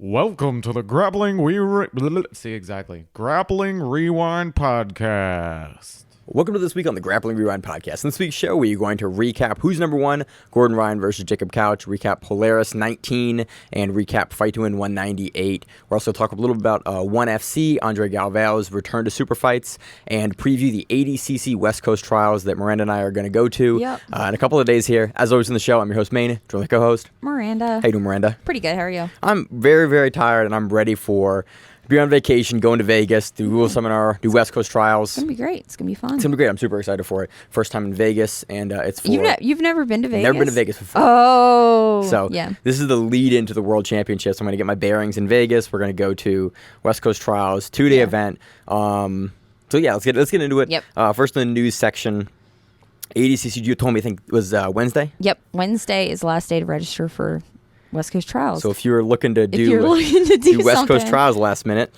Welcome to the Grappling Grappling Rewind Podcast. Welcome to this week on the Grappling Rewind Podcast. In this week's show, we are going to recap who's number one, Gordon Ryan versus Jacob Couch, recap Polaris 19, and recap Fight to Win 198. We'll also talk a little bit about ONE FC, Andre Galvao's return to super fights, and preview the ADCC West Coast Trials that Miranda and I are going to go to in a couple of days here. As always in the show, I'm your host, Maine, joined my co-host, Miranda. How you doing, Miranda? Pretty good. How are you? I'm very, very tired, and I'm ready for be on vacation, going to Vegas, do Rule Seminar, do West Coast Trials. It's going to be great. It's going to be fun. It's going to be great. I'm super excited for it. First time in Vegas, and it's for... You've never been to Vegas? Never been to Vegas before. Oh, so yeah. This is the lead into the World Championships. I'm going to get my bearings in Vegas. We're going to go to West Coast Trials, 2-day event. So yeah, let's get into it. Yep. First in the news section, ADCC, you told me, I think it was Wednesday? Yep. Wednesday is the last day to register for West Coast Trials. So if you're looking to do West Coast Trials last minute...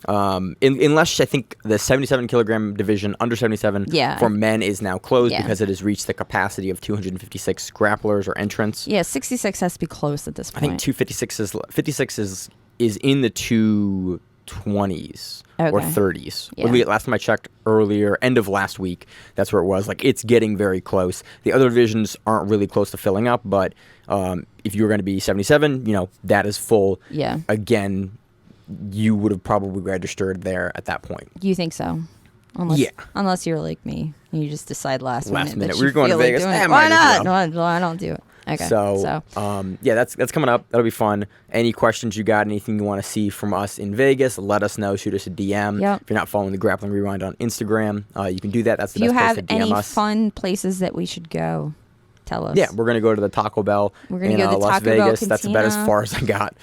unless I think the 77 kilogram division under 77 for men is now closed because it has reached the capacity of 256 grapplers or entrants. Yeah, 66 has to be closed at this point. I think 256 is in the 220s or 30s. Yeah. Last time I checked earlier, end of last week, that's where it was. Like, it's getting very close. The other divisions aren't really close to filling up, but if you're going to be 77, that is full. Yeah. Again, you would have probably registered there at that point. You think so? Unless you're like me, and you just decide last minute. We were going to Vegas. Why not? No, I don't do it. Okay. So that's coming up. That'll be fun. Any questions you got, anything you want to see from us in Vegas, let us know. Shoot us a DM. Yep. If you're not following the Grappling Rewind on Instagram, you can do that. That's the best place to DM us. Do you have any fun places that we should go? Tell us. Yeah, we're going to go to the Taco Bell in Las Vegas. That's about as far as I got.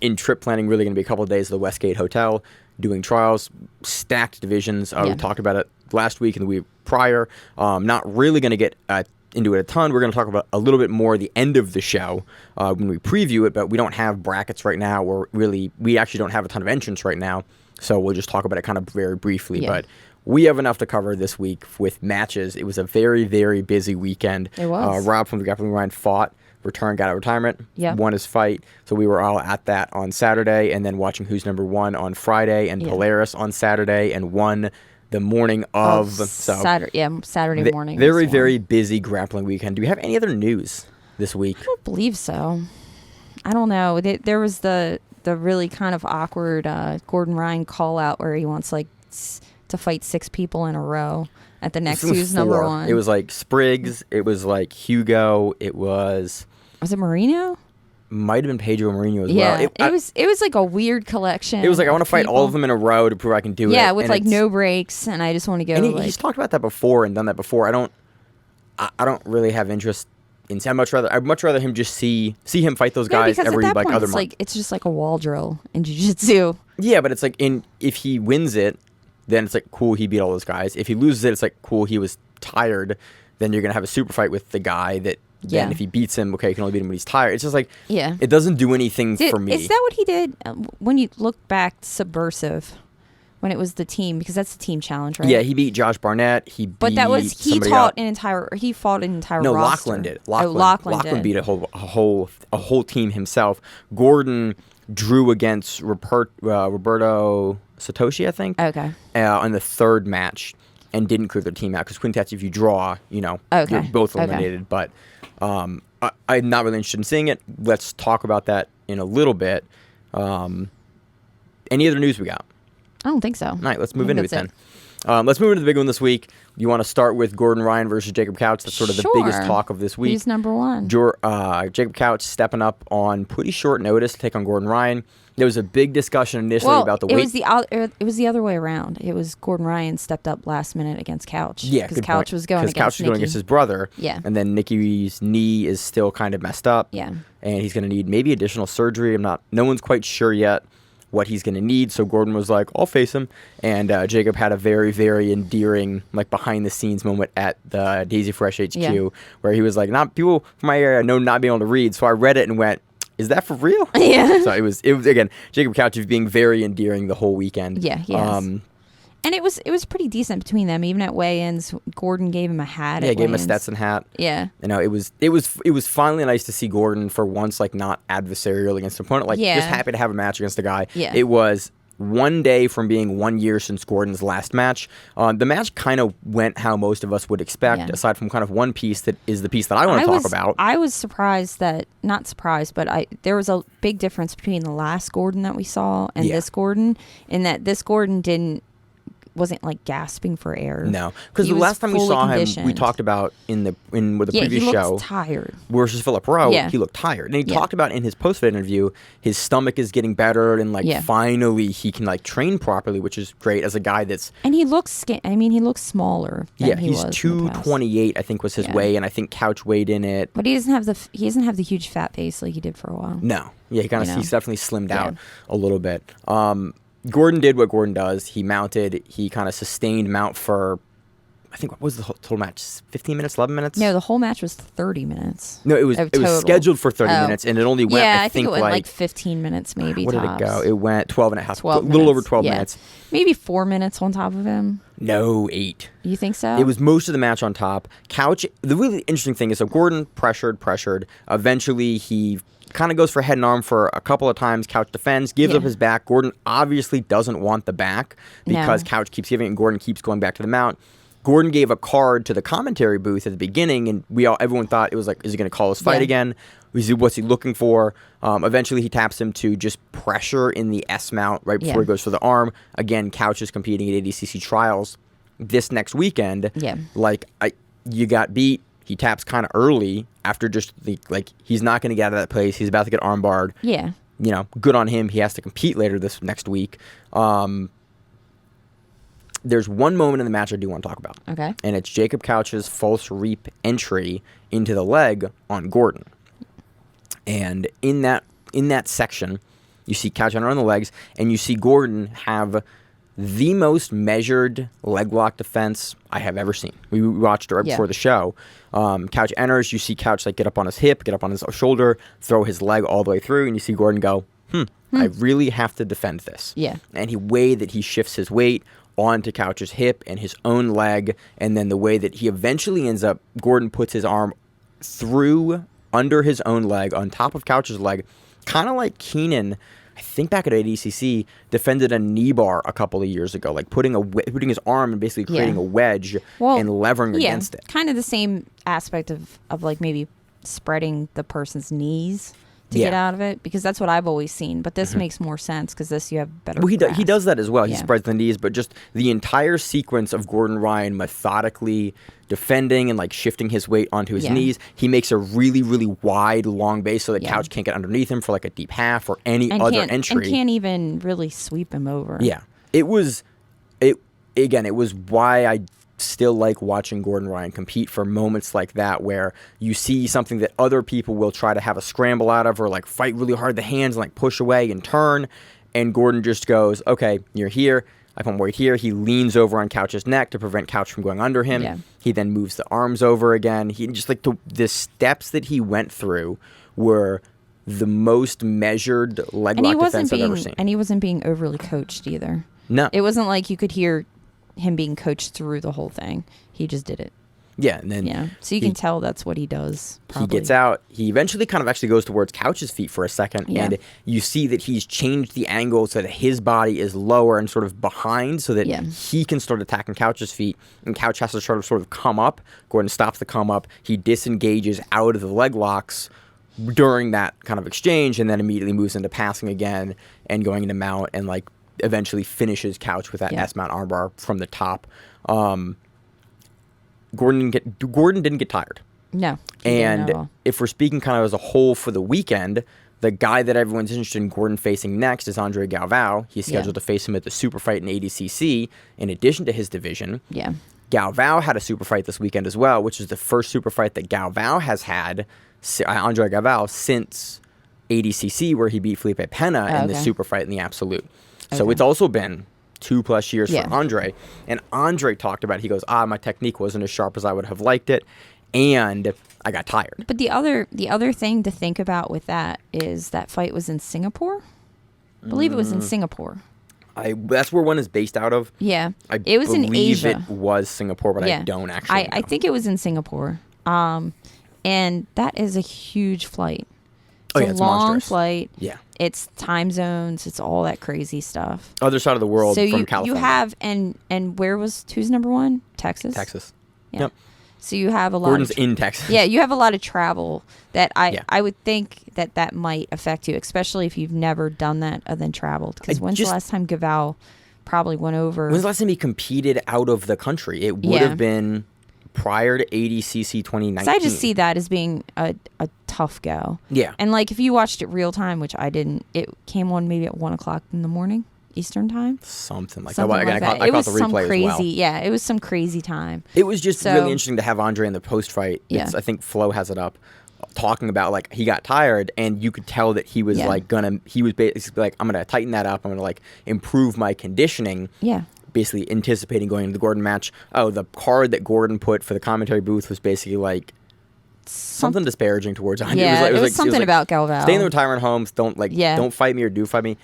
In trip planning, really going to be a couple of days at the Westgate Hotel, doing trials, stacked divisions. We talked about it last week and the week prior. Not really going to get into it a ton. We're going to talk about a little bit more at the end of the show when we preview it, but we don't have brackets right now, or really, we actually don't have a ton of entrants right now, so we'll just talk about it kind of very briefly. But we have enough to cover this week with matches. It was a very, very busy weekend. It was. Rob from the Grappling Rewind got out of retirement, won his fight. So we were all at that on Saturday, and then watching Who's Number One on Friday, and Polaris on Saturday, and won the morning of. Saturday morning. Very, very busy grappling weekend. Do we have any other news this week? I don't believe so. I don't know. There was the really kind of awkward Gordon Ryan call out where he wants to fight 6 people in a row at the next Who's Number One. It was like Spriggs. It was like Hugo. It was... Was it Marino? Might have been Pedro Marino as well. It was like a weird collection. It was like, I want to fight all of them in a row to prove I can do it. Yeah, with like no breaks, and I just want to go. And he's talked about that before and done that before. I don't really have interest in. I'd much rather him just see him fight those guys every at that point, other month. It's just like a wall drill in jiu-jitsu. Yeah, but it's like if he wins it, then it's like cool, he beat all those guys. If he loses it, it's like cool, he was tired. Then you're gonna have a super fight with the guy that. Then if he beats him, okay, you can only beat him when he's tired. It's just like, it doesn't do anything for me. Is that what he did when you look back Subversive, when it was the team, because that's the team challenge, right? Yeah, he beat Josh Barnett. He fought an entire roster. Lachlan did. Lachlan beat a whole team himself. Gordon drew against Roberto Satoshi, I think. Okay. On the third match, and didn't clear their team out because quintet, if you draw, you're both eliminated. Okay. But I'm not really interested in seeing it. Let's talk about that in a little bit. Any other news we got? I don't think so. All right, let's move into it then. Let's move into the big one this week. You want to start with Gordon Ryan versus Jacob Couch? That's sort of the biggest talk of this week. Who's number one? Jacob Couch stepping up on pretty short notice to take on Gordon Ryan. There was a big discussion initially about the weight. It was the other way around. It was Gordon Ryan stepped up last minute against Couch. Yeah, because Couch was going against his brother. Yeah, and then Nicky's knee is still kind of messed up. Yeah, and he's going to need maybe additional surgery. No one's quite sure yet what he's going to need. So Gordon was like, I'll face him. And Jacob had a very, very endearing, like, behind-the-scenes moment at the Daisy Fresh HQ where he was like, people from my area know not being able to read. So I read it and went, is that for real? Yeah. So it was again, Jacob Couch being very endearing the whole weekend. Yeah, he is. And it was pretty decent between them. Even at weigh-ins, Gordon gave him a hat. Yeah, gave him a Stetson hat. Yeah. You know, it was finally nice to see Gordon for once, like, not adversarial against an opponent. Like, just happy to have a match against the guy. Yeah. It was 1 day from being 1 year since Gordon's last match. The match kind of went how most of us would expect, aside from kind of one piece that is the piece that I want to talk about. I was surprised that, not surprised, but there was a big difference between the last Gordon that we saw and this Gordon, in that this Gordon wasn't like gasping for air. No, because the last time we saw him, we talked about in the previous show. He looked tired. Versus Philip Rowe, he looked tired, and he talked about in his post-fight interview, his stomach is getting better, and finally he can like train properly, which is great as a guy that's. And he looks. He looks smaller. Than he he's was 228, I think was his weigh, and I think Couch weighed in it. But he doesn't have the huge fat face like he did for a while. No, he's definitely slimmed out a little bit. Gordon did what Gordon does. He mounted. He kind of sustained mount for, I think, what was the total match? 15 minutes, 11 minutes? No, the whole match was 30 minutes. No, it was scheduled for 30 minutes, and it only went, I think it went like 15 minutes maybe. What tops. did it go? It went 12 and a half. A little over 12 minutes. Maybe 4 minutes on top of him. No, 8. You think so? It was most of the match on top. Couch, the really interesting thing is, so Gordon pressured. Eventually, he kind of goes for head and arm for a couple of times. Couch defends, gives up his back. Gordon obviously doesn't want the back because Couch keeps giving it, and Gordon keeps going back to the mount. Gordon gave a card to the commentary booth at the beginning, and everyone thought it was like, is he going to call his fight again? What's he looking for? Eventually, he taps him to just pressure in the S-mount right before he goes for the arm. Again, Couch is competing at ADCC Trials this next weekend. Yeah. You got beat. He taps kind of early after just he's not going to get out of that place. He's about to get armbarred. Yeah. You know, good on him. He has to compete later this next week. There's one moment in the match I do want to talk about. Okay. And it's Jacob Couch's false reap entry into the leg on Gordon. And in that section, you see Couch on the legs, and you see Gordon have the most measured leg lock defense I have ever seen. We watched it right before the show. Couch enters, you see Couch get up on his hip, get up on his shoulder, throw his leg all the way through, and you see Gordon go, I really have to defend this. Yeah. And the way that he shifts his weight onto Couch's hip and his own leg, and then the way that he eventually ends up, Gordon puts his arm through under his own leg, on top of Couch's leg, kind of like Keenan, I think back at ADCC, defended a knee bar a couple of years ago, like putting his arm and basically creating a wedge and levering against it. Kind of the same aspect of like maybe spreading the person's knees to get out of it, because that's what I've always seen. But this makes more sense because this you have better. Well, he does that as well. He spreads the knees, but just the entire sequence of Gordon Ryan methodically defending and shifting his weight onto his knees. He makes a really, really wide, long base so that Couch can't get underneath him for a deep half or any other entry. And can't even really sweep him over. Yeah. It was why I still like watching Gordon Ryan compete, for moments like that where you see something that other people will try to have a scramble out of, or fight really hard the hands and push away and turn, and Gordon just goes, okay, you're here, I put weight here. He leans over on Couch's neck to prevent Couch from going under him. Yeah. He then moves the arms over again. He just the steps that he went through were the most measured leg lock defense I've ever seen. And he wasn't being overly coached either. No. It wasn't like you could hear him being coached through the whole thing. He just did it. Yeah, and then so you can tell that's what he does. Probably. He gets out. He eventually kind of actually goes towards Couch's feet for a second, and you see that he's changed the angle so that his body is lower and sort of behind, so that he can start attacking Couch's feet, and Couch has to sort of come up. Gordon stops the come up. He disengages out of the leg locks during that kind of exchange, and then immediately moves into passing again and going into mount, and eventually finishes Couch with that S-Mount Armbar from the top. Gordon didn't get tired. No. And if we're speaking kind of as a whole for the weekend, the guy that everyone's interested in Gordon facing next is Andre Galvao. He's scheduled to face him at the super fight in ADCC in addition to his division. Yeah. Galvao had a super fight this weekend as well, which is the first super fight that Galvao has had, Andre Galvao, since ADCC, where he beat Felipe Pena in the super fight in the absolute. So it's also been 2+ years for Andre. And Andre talked about, he goes, my technique wasn't as sharp as I would have liked it, and I got tired. But the other thing to think about with that is that fight was in Singapore. I believe it was in Singapore. That's where one is based out of. Yeah. It was in Asia. It was Singapore, but I don't actually know. I think it was in Singapore. And that is a huge flight. It's a long monstrous flight. Yeah. It's time zones. It's all that crazy stuff. Other side of the world from California. You have, and who's number one? Texas? Texas. Yeah. Yep. So you have a lot Gordon's in Texas. Yeah, you have a lot of travel that I would think that might affect you, especially if you've never done that and then traveled. Because when's the last time Galvao probably went over? When's the last time he competed out of the country? It would have been prior to ADCC 2019. So I just see that as being a tough go. Yeah. And like if you watched it real time, which I didn't, it came on maybe at 1 o'clock in the morning. Eastern time, something like that. I caught the replay crazy, as well. Yeah, it was some crazy time. It was just really interesting to have Andre in the post fight. Yeah. I think Flo has it up, talking about like he got tired, and you could tell that he was he was basically like, I'm gonna tighten that up. I'm gonna like improve my conditioning. Yeah. Basically anticipating going into the Gordon match. Oh, the card that Gordon put for the commentary booth was basically like something disparaging towards Andre. Yeah, it was something about Galvao. Stay in the retirement homes. Don't fight me or do fight me.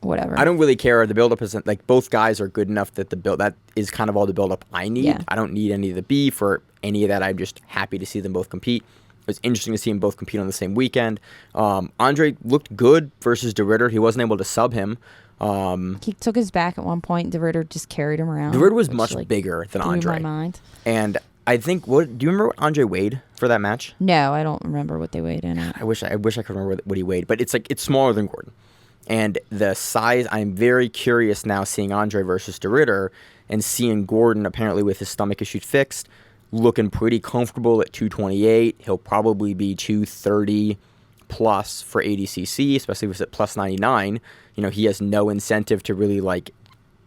Whatever. I don't really care. The build-up isn't like both guys are good enough that that is kind of all the build-up I need. Yeah. I don't need any of the beef or any of that. I'm just happy to see them both compete. It was interesting to see them both compete on the same weekend. Andre looked good versus De Ridder. He wasn't able to sub him. He took his back at one point. De Ridder just carried him around. De Ridder was much bigger than Andre. Blew my mind. And I think do you remember what Andre weighed for that match? No, I don't remember what they weighed in at. I wish I could remember what he weighed, but it's smaller than Gordon. And the size, I'm very curious now seeing Andre versus De Ridder and seeing Gordon apparently with his stomach issues fixed, looking pretty comfortable at 228. He'll probably be 230 plus for ADCC, especially if it's at plus 99. You know, he has no incentive to really like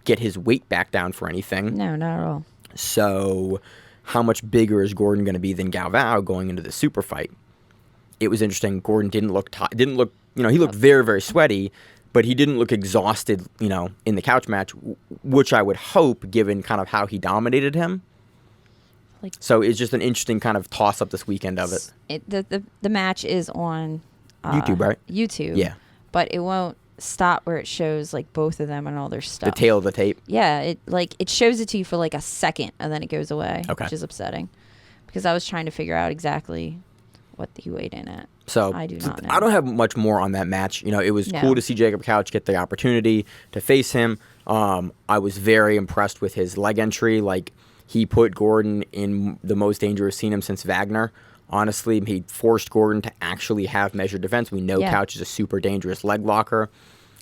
get his weight back down for anything. No, not at all. So how much bigger is Gordon going to be than Galvao going into the super fight? It was interesting. Gordon didn't look, he looked very, very sweaty, but he didn't look exhausted, in the couch match, which I would hope given kind of how he dominated him. So it's just an interesting kind of toss-up this weekend of it. The match is on YouTube, right? YouTube. Yeah. But it won't stop where it shows like both of them and all their stuff. The tail of the tape? Yeah. It shows it to you for like a second and then it goes away, which is upsetting. Because I was trying to figure out exactly what he weighed in at. So I do not know. I don't have much more on that match. It was cool to see Jacob Couch get the opportunity to face him. I was very impressed with his leg entry. Like, he put Gordon in the most dangerous scene him since Wagner. Honestly, he forced Gordon to actually have measured defense. We know Couch is a super dangerous leg locker.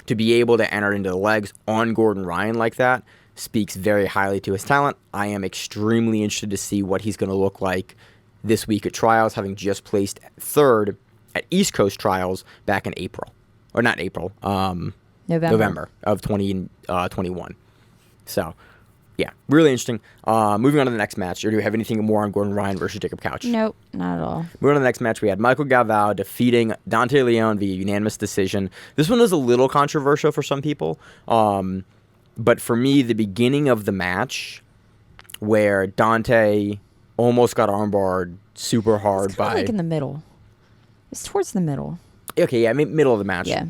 To be able to enter into the legs on Gordon Ryan like that speaks very highly to his talent. I am extremely interested to see what he's going to look like this week at trials, having just placed third at East Coast Trials back in April. Or not April, November of 2021. So, yeah, really interesting. Moving on to the next match. Or do we have anything more on Gordon Ryan versus Jacob Couch? Nope, not at all. Moving on to the next match, we had Micael Galvao defeating Dante Leon via unanimous decision. This one was a little controversial for some people. But for me, the beginning of the match where Dante almost got armbarred super hard by... like in the middle. It's towards the middle. Okay, yeah, middle of the match. Yeah.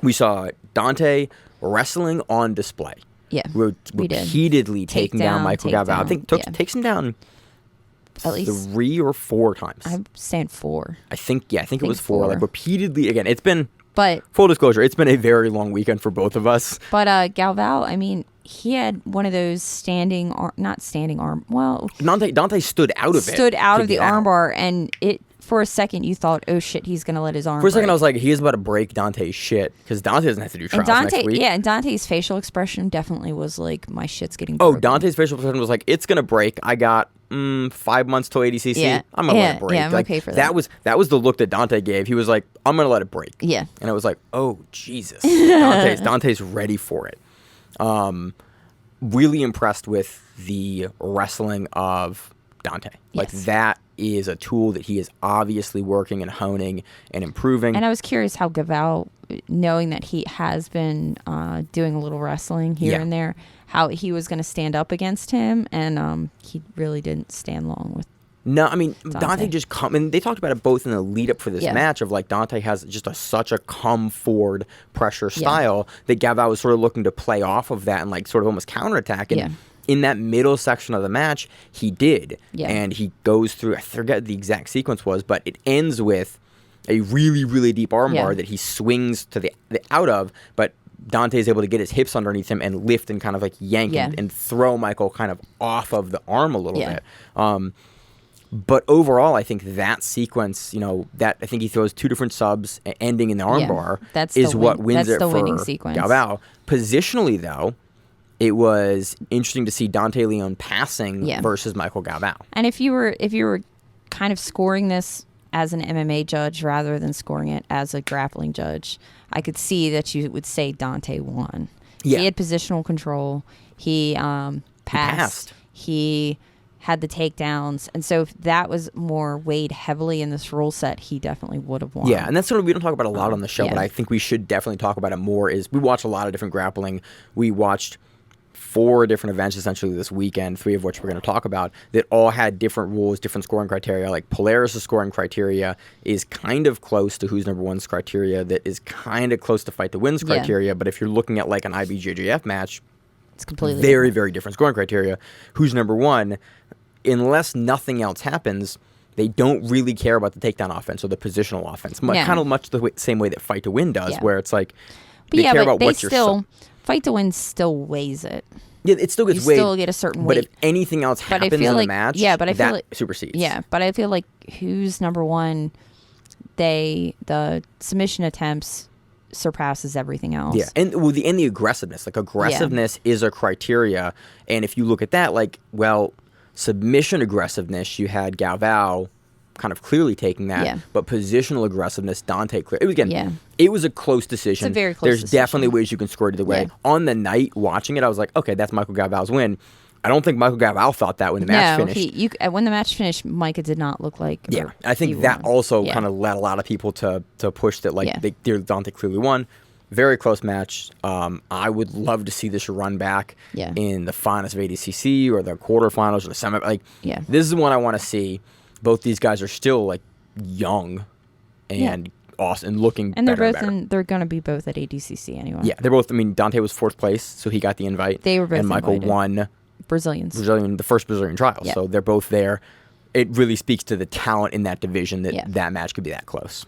We saw Dante wrestling on display. Yeah, repeatedly taking down Micael Galvao. I think takes him down at least 3 or 4 times. I'm saying 4. I think it was 4. Like repeatedly again. It's been, but full disclosure, it's been a very long weekend for both of us. But Galvao, I mean, he had one of those not standing arm. Well, Dante stood out of the armbar, and it. For a second, you thought, "Oh shit, he's gonna let his arm." For a second, break. I was like, "He's about to break Dante's shit," because Dante doesn't have to do trials next week. Yeah, and Dante's facial expression definitely was like, "My shit's getting." Oh, broken. Dante's facial expression was like, "It's gonna break. I got 5 months till ADCC. Yeah. I'm gonna let it break." Yeah, I'm like, okay for that. That was the look that Dante gave. He was like, "I'm gonna let it break." Yeah, and I was like, "Oh Jesus, Dante's ready for it." Really impressed with the wrestling of Dante. Like that is a tool that he is obviously working and honing and improving. And I was curious how Galvao, knowing that he has been doing a little wrestling here and there, how he was going to stand up against him, and he really didn't stand long with No, I mean, Dante just and they talked about it both in the lead up for this match of like Dante has just such a come forward pressure style that Galvao was sort of looking to play off of that and like sort of almost counterattack. And in that middle section of the match, he did. Yeah. And he goes through, I forget the exact sequence was, but it ends with a really, really deep armbar that he swings to the out of, but Dante is able to get his hips underneath him and lift and kind of like yank and throw Micael kind of off of the arm a little bit. But overall, I think that sequence, that I think he throws 2 different subs ending in the armbar is what wins it for Galvao. Positionally, though, it was interesting to see Dante Leon passing versus Micael Galvao. And if you were kind of scoring this as an MMA judge rather than scoring it as a grappling judge, I could see that you would say Dante won. Yeah. He had positional control. He passed. He had the takedowns. And so if that was more weighed heavily in this rule set, he definitely would have won. Yeah, and that's something we don't talk about a lot on the show, but I think we should definitely talk about it more. Is we watch a lot of different grappling. We watched 4 different events essentially this weekend, 3 of which we're going to talk about, that all had different rules, different scoring criteria. Like Polaris' scoring criteria is kind of close to who's number one's criteria, that is kind of close to fight to win's criteria. But if you're looking at like an IBJJF match, it's completely very, very different scoring criteria. Who's number one, unless nothing else happens, they don't really care about the takedown offense or the positional offense. Kind of much the same way that fight to win does, where it's like they care about what you're... Fight to win still weighs it. Yeah, it still gets weighed. You still get a certain weight. But if anything else happens in the match, that supersedes. Yeah, but I feel like who's number one, the submission attempts surpasses everything else. Yeah, and the aggressiveness. Like aggressiveness is a criteria. And if you look at that, like, well, submission aggressiveness, you had Galvao kind of clearly taking that. Yeah. But positional aggressiveness, Dante clear. It was a close decision. It's a very close decision. There's definitely ways you can score it either way. On the night, watching it, I was like, okay, that's Micael Galvao's win. I don't think Micael Galvao thought that when the match finished. When the match finished, Micah did not look like... Yeah, I think that also kind of led a lot of people to push that, like, Dante clearly won. Very close match. I would love to see this run back in the finals of ADCC or the quarterfinals or the semi. Like, this is one I want to see. Both these guys are still like young and awesome and looking and better. They're going to be both at ADCC anyway. Yeah, they're both. I mean, Dante was 4th place, so he got the invite. They were both and Micael invited. won the first Brazilian trials. So they're both there. It really speaks to the talent in that division that match could be that close.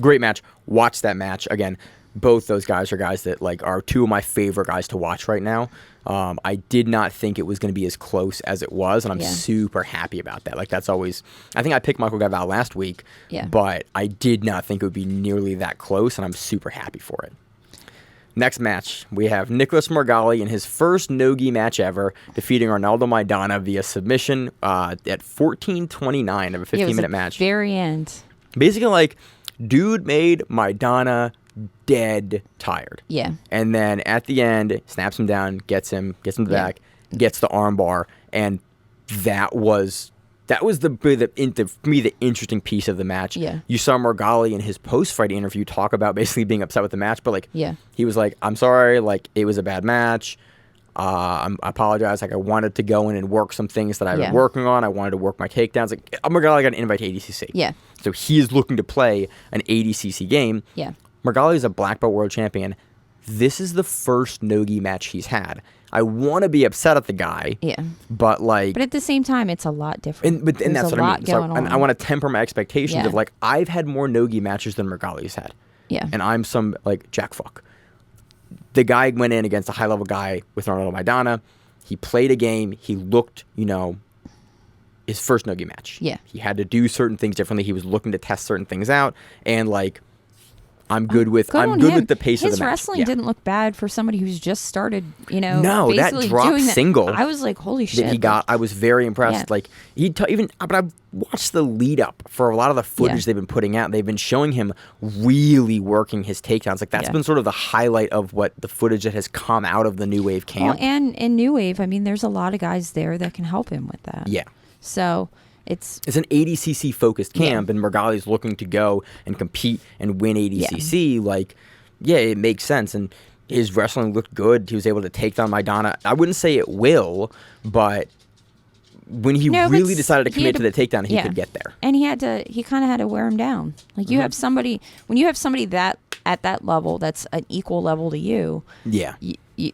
Great match. Watch that match again. Both those guys are guys that like are 2 of my favorite guys to watch right now. I did not think it was going to be as close as it was, and I'm super happy about that. Like that's always, I think I picked Micael Galvao last week, but I did not think it would be nearly that close, and I'm super happy for it. Next match, we have Nicholas Margali in his first no-gi match ever, defeating Arnaldo Maidana via submission at 14:29 of a 15-minute match. Very end. Basically, like, dude made Maidana dead tired. Yeah. And then at the end, snaps him down, gets him the back, gets the armbar, and that was for me the interesting piece of the match. Yeah. You saw Margali in his post-fight interview talk about basically being upset with the match, but like he was like, I'm sorry, like it was a bad match. I apologize. Like I wanted to go in and work some things that I've been working on. I wanted to work my takedowns. Like Margali got an invite to ADCC. Yeah. So he is looking to play an ADCC game. Yeah. Margali is a black belt world champion. This is the first no-gi match he's had. I want to be upset at the guy. Yeah. But at the same time, it's a lot different. And that's what I mean. So I want to temper my expectations of like I've had more no-gi matches than Margali's had. Yeah. And I'm some like jack fuck. The guy went in against a high-level guy with Arnaldo Maidana. He played a game. He looked, his first no-gi match. Yeah. He had to do certain things differently. He was looking to test certain things out, and like. I'm good with the pace of the match. His wrestling didn't look bad for somebody who's just started, No, that drop single. I was like, holy shit. That he got. I was very impressed. Yeah. Like but I've watched the lead up for a lot of the footage they've been putting out. They've been showing him really working his takedowns. Like that's been sort of the highlight of what the footage that has come out of the New Wave camp. Well, and in New Wave, I mean, there's a lot of guys there that can help him with that. Yeah. So. It's an ADCC focused camp, and Margali's looking to go and compete and win ADCC. Yeah. It makes sense. And his wrestling looked good. He was able to take down Maidana. I wouldn't say it will, but when he really decided to commit to the takedown, he could get there. And he kind of had to wear him down. Like you have somebody, when you have somebody that at that level, that's an equal level to you. Yeah.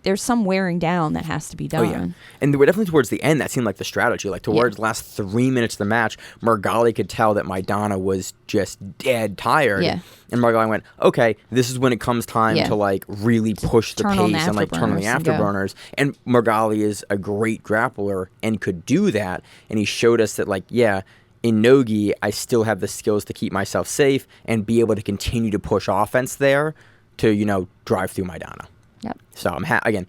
There's some wearing down that has to be done. Oh, yeah. And they were definitely towards the end, that seemed like the strategy. Like towards the last 3 minutes of the match, Margali could tell that Maidana was just dead tired. Yeah. And Margali went, okay, this is when it comes time to like really push the pace and like turn on the afterburners. And Margali is a great grappler and could do that. And he showed us that like, in no-gi, I still have the skills to keep myself safe and be able to continue to push offense there to, drive through Maidana. Yep. So I'm again,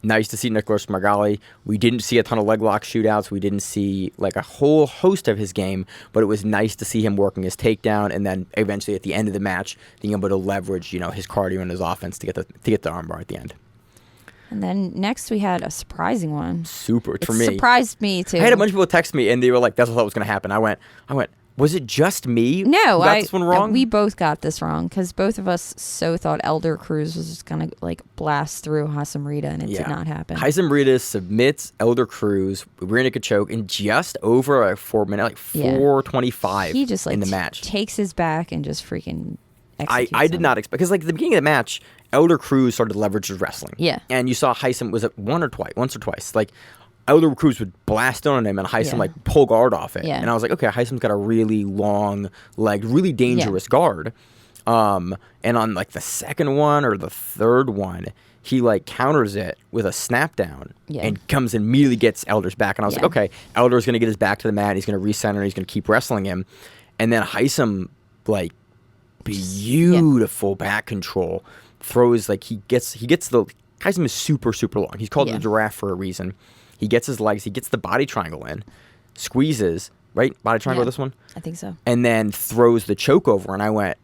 nice to see Nicholas Margali. We didn't see a ton of leg lock shootouts. We didn't see like a whole host of his game, but it was nice to see him working his takedown and then eventually at the end of the match being able to leverage, his cardio and his offense to get the armbar at the end. And then next we had a surprising one. For me. Surprised me too. I had a bunch of people text me and they were like, "That's what I thought was going to happen." I went. Was it just me? No, got this one wrong? We both got this wrong because both of us thought Elder Cruz was just gonna like blast through Hasamrita, and it did not happen. Hasamrita submits Elder Cruz, rear naked choke in just over a 4 minute, like 4:25. He just like in the match takes his back and just freaking. I did not expect because like at the beginning of the match, Elder Cruz started to leverage his wrestling. Yeah, and you saw Haisam was it once or twice like. Elder Cruz would blast on him and Haisam like pull guard off it. And I was like, okay, Haisam's got a really long leg, really dangerous guard. And on like the second one or the third one, he like counters it with a snap down and comes and immediately gets Elder's back. And I was like, okay, Elder's going to get his back to the mat. He's going to recenter. He's going to keep wrestling him. And then Haisam, like beautiful back control, throws like he gets the Haisam is super, super long. He's called the giraffe for a reason. He gets his legs. He gets the body triangle in, squeezes, right? Body triangle, this one? I think so. And then throws the choke over. And I went,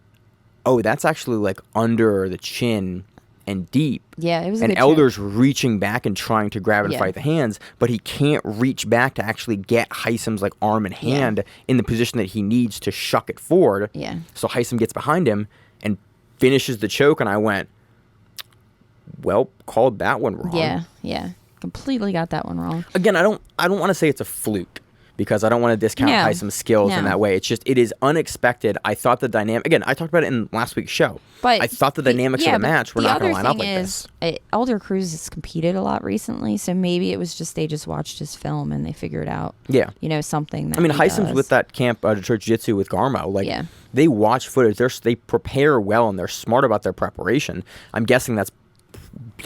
oh, that's actually like under the chin and deep. Yeah, it was a And good Elder's choke. Reaching back and trying to grab and fight the hands, but he can't reach back to actually get Haisam's like arm and hand in the position that he needs to shuck it forward. Yeah. So Haisam gets behind him and finishes the choke. And I went, well, called that one wrong. Yeah. Completely got that one wrong. Again, I don't want to say it's a fluke because I don't want to discount Haisam's skills in that way. It's just it is unexpected. I thought the dynamic again. I talked about it in last week's show. But I thought the dynamics of the match were not going to line up like this. Elder Cruz has competed a lot recently, so maybe it was just they just watched his film and they figured out. Yeah, something. That Haisam's with that camp Detroit Jiu-Jitsu with Galvao. Like they watch footage. They prepare well and they're smart about their preparation. I'm guessing that's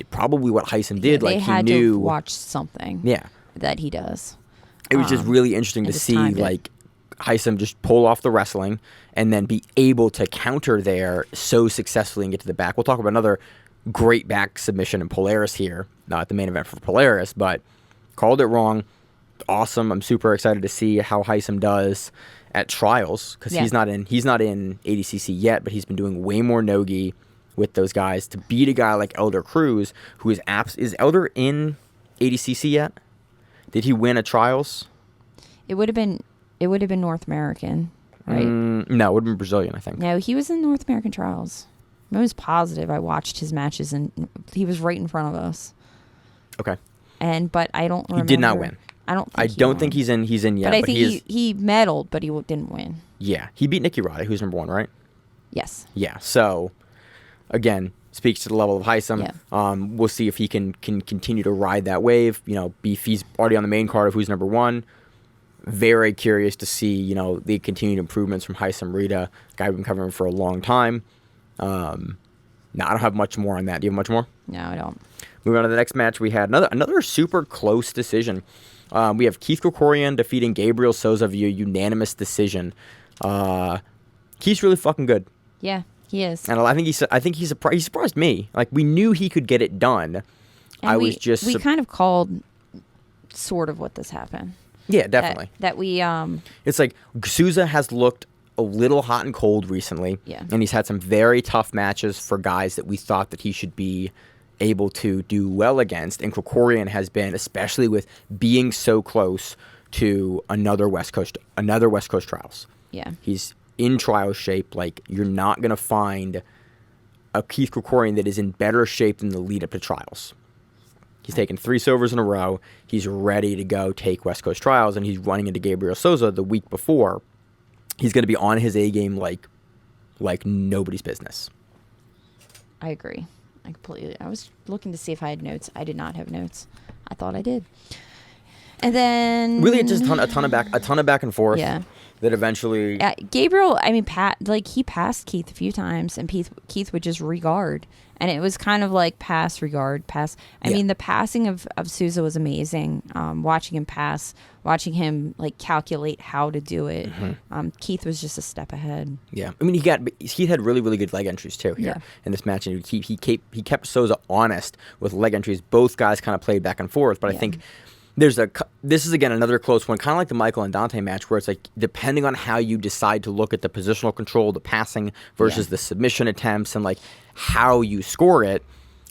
probably what Haisam did. They like had he knew to watch something. That he does. It was just really interesting to see like Haisam just pull off the wrestling and then be able to counter there so successfully and get to the back. We'll talk about another great back submission in Polaris here, not the main event for Polaris, but called it wrong. Awesome. I'm super excited to see how Haisam does at trials because he's not in ADCC yet, but he's been doing way more no-gi with those guys to beat a guy like Elder Cruz, who is Elder in ADCC yet? Did he win at trials? It would have been North American, right? No, it would have been Brazilian, I think. No, he was in North American trials. I was positive. I watched his matches and he was right in front of us. Okay. But I don't remember. He did not win. I don't think he's in yet. But I think he medaled, but he didn't win. Yeah, he beat Nicky Rade, who's number 1, right? Yes. Yeah. So, again, speaks to the level of Haisam. Yeah. We'll see if he can continue to ride that wave. If he's already on the main card of who's number 1. Very curious to see the continued improvements from Hasamrita, guy we've been covering for a long time. I don't have much more on that. Do you have much more? No, I don't. Moving on to the next match, we had another super close decision. We have Keith Corcorian defeating Gabriel Sosa via unanimous decision. Keith's really fucking good. Yeah, he is. And I think he surprised me. Like we knew he could get it done. And we kind of called sort of what this happened. Yeah, definitely. That we It's like Sousa has looked a little hot and cold recently. Yeah. And he's had some very tough matches for guys that we thought that he should be able to do well against. And Corcorian has been, especially with being so close to another West Coast Trials. Yeah. He's in trial shape. Like you're not going to find a Keith Corcorian that is in better shape than the lead up to trials. He's taken 3 silvers in a row. He's ready to go take West Coast Trials, and he's running into Gabriel Sosa the week before. He's going to be on his A game like nobody's business. I agree. I was looking to see if I had notes. I did not have notes. I thought I did. And then really, it's just a ton of back and forth. Yeah. That eventually Gabriel, I mean, he passed Keith a few times, and Keith would just regard, and it was kind of like pass, regard, pass. I mean, the passing of Sousa was amazing. Watching him pass, watching him like calculate how to do it. Mm-hmm. Keith was just a step ahead. Yeah, I mean, he had really, really good leg entries too here in this match, and he kept Sousa honest with leg entries. Both guys kind of played back and forth, but I think. This is, again, another close one, kind of like the Micael and Dante match, where it's like, depending on how you decide to look at the positional control, the passing versus the submission attempts, and like how you score it,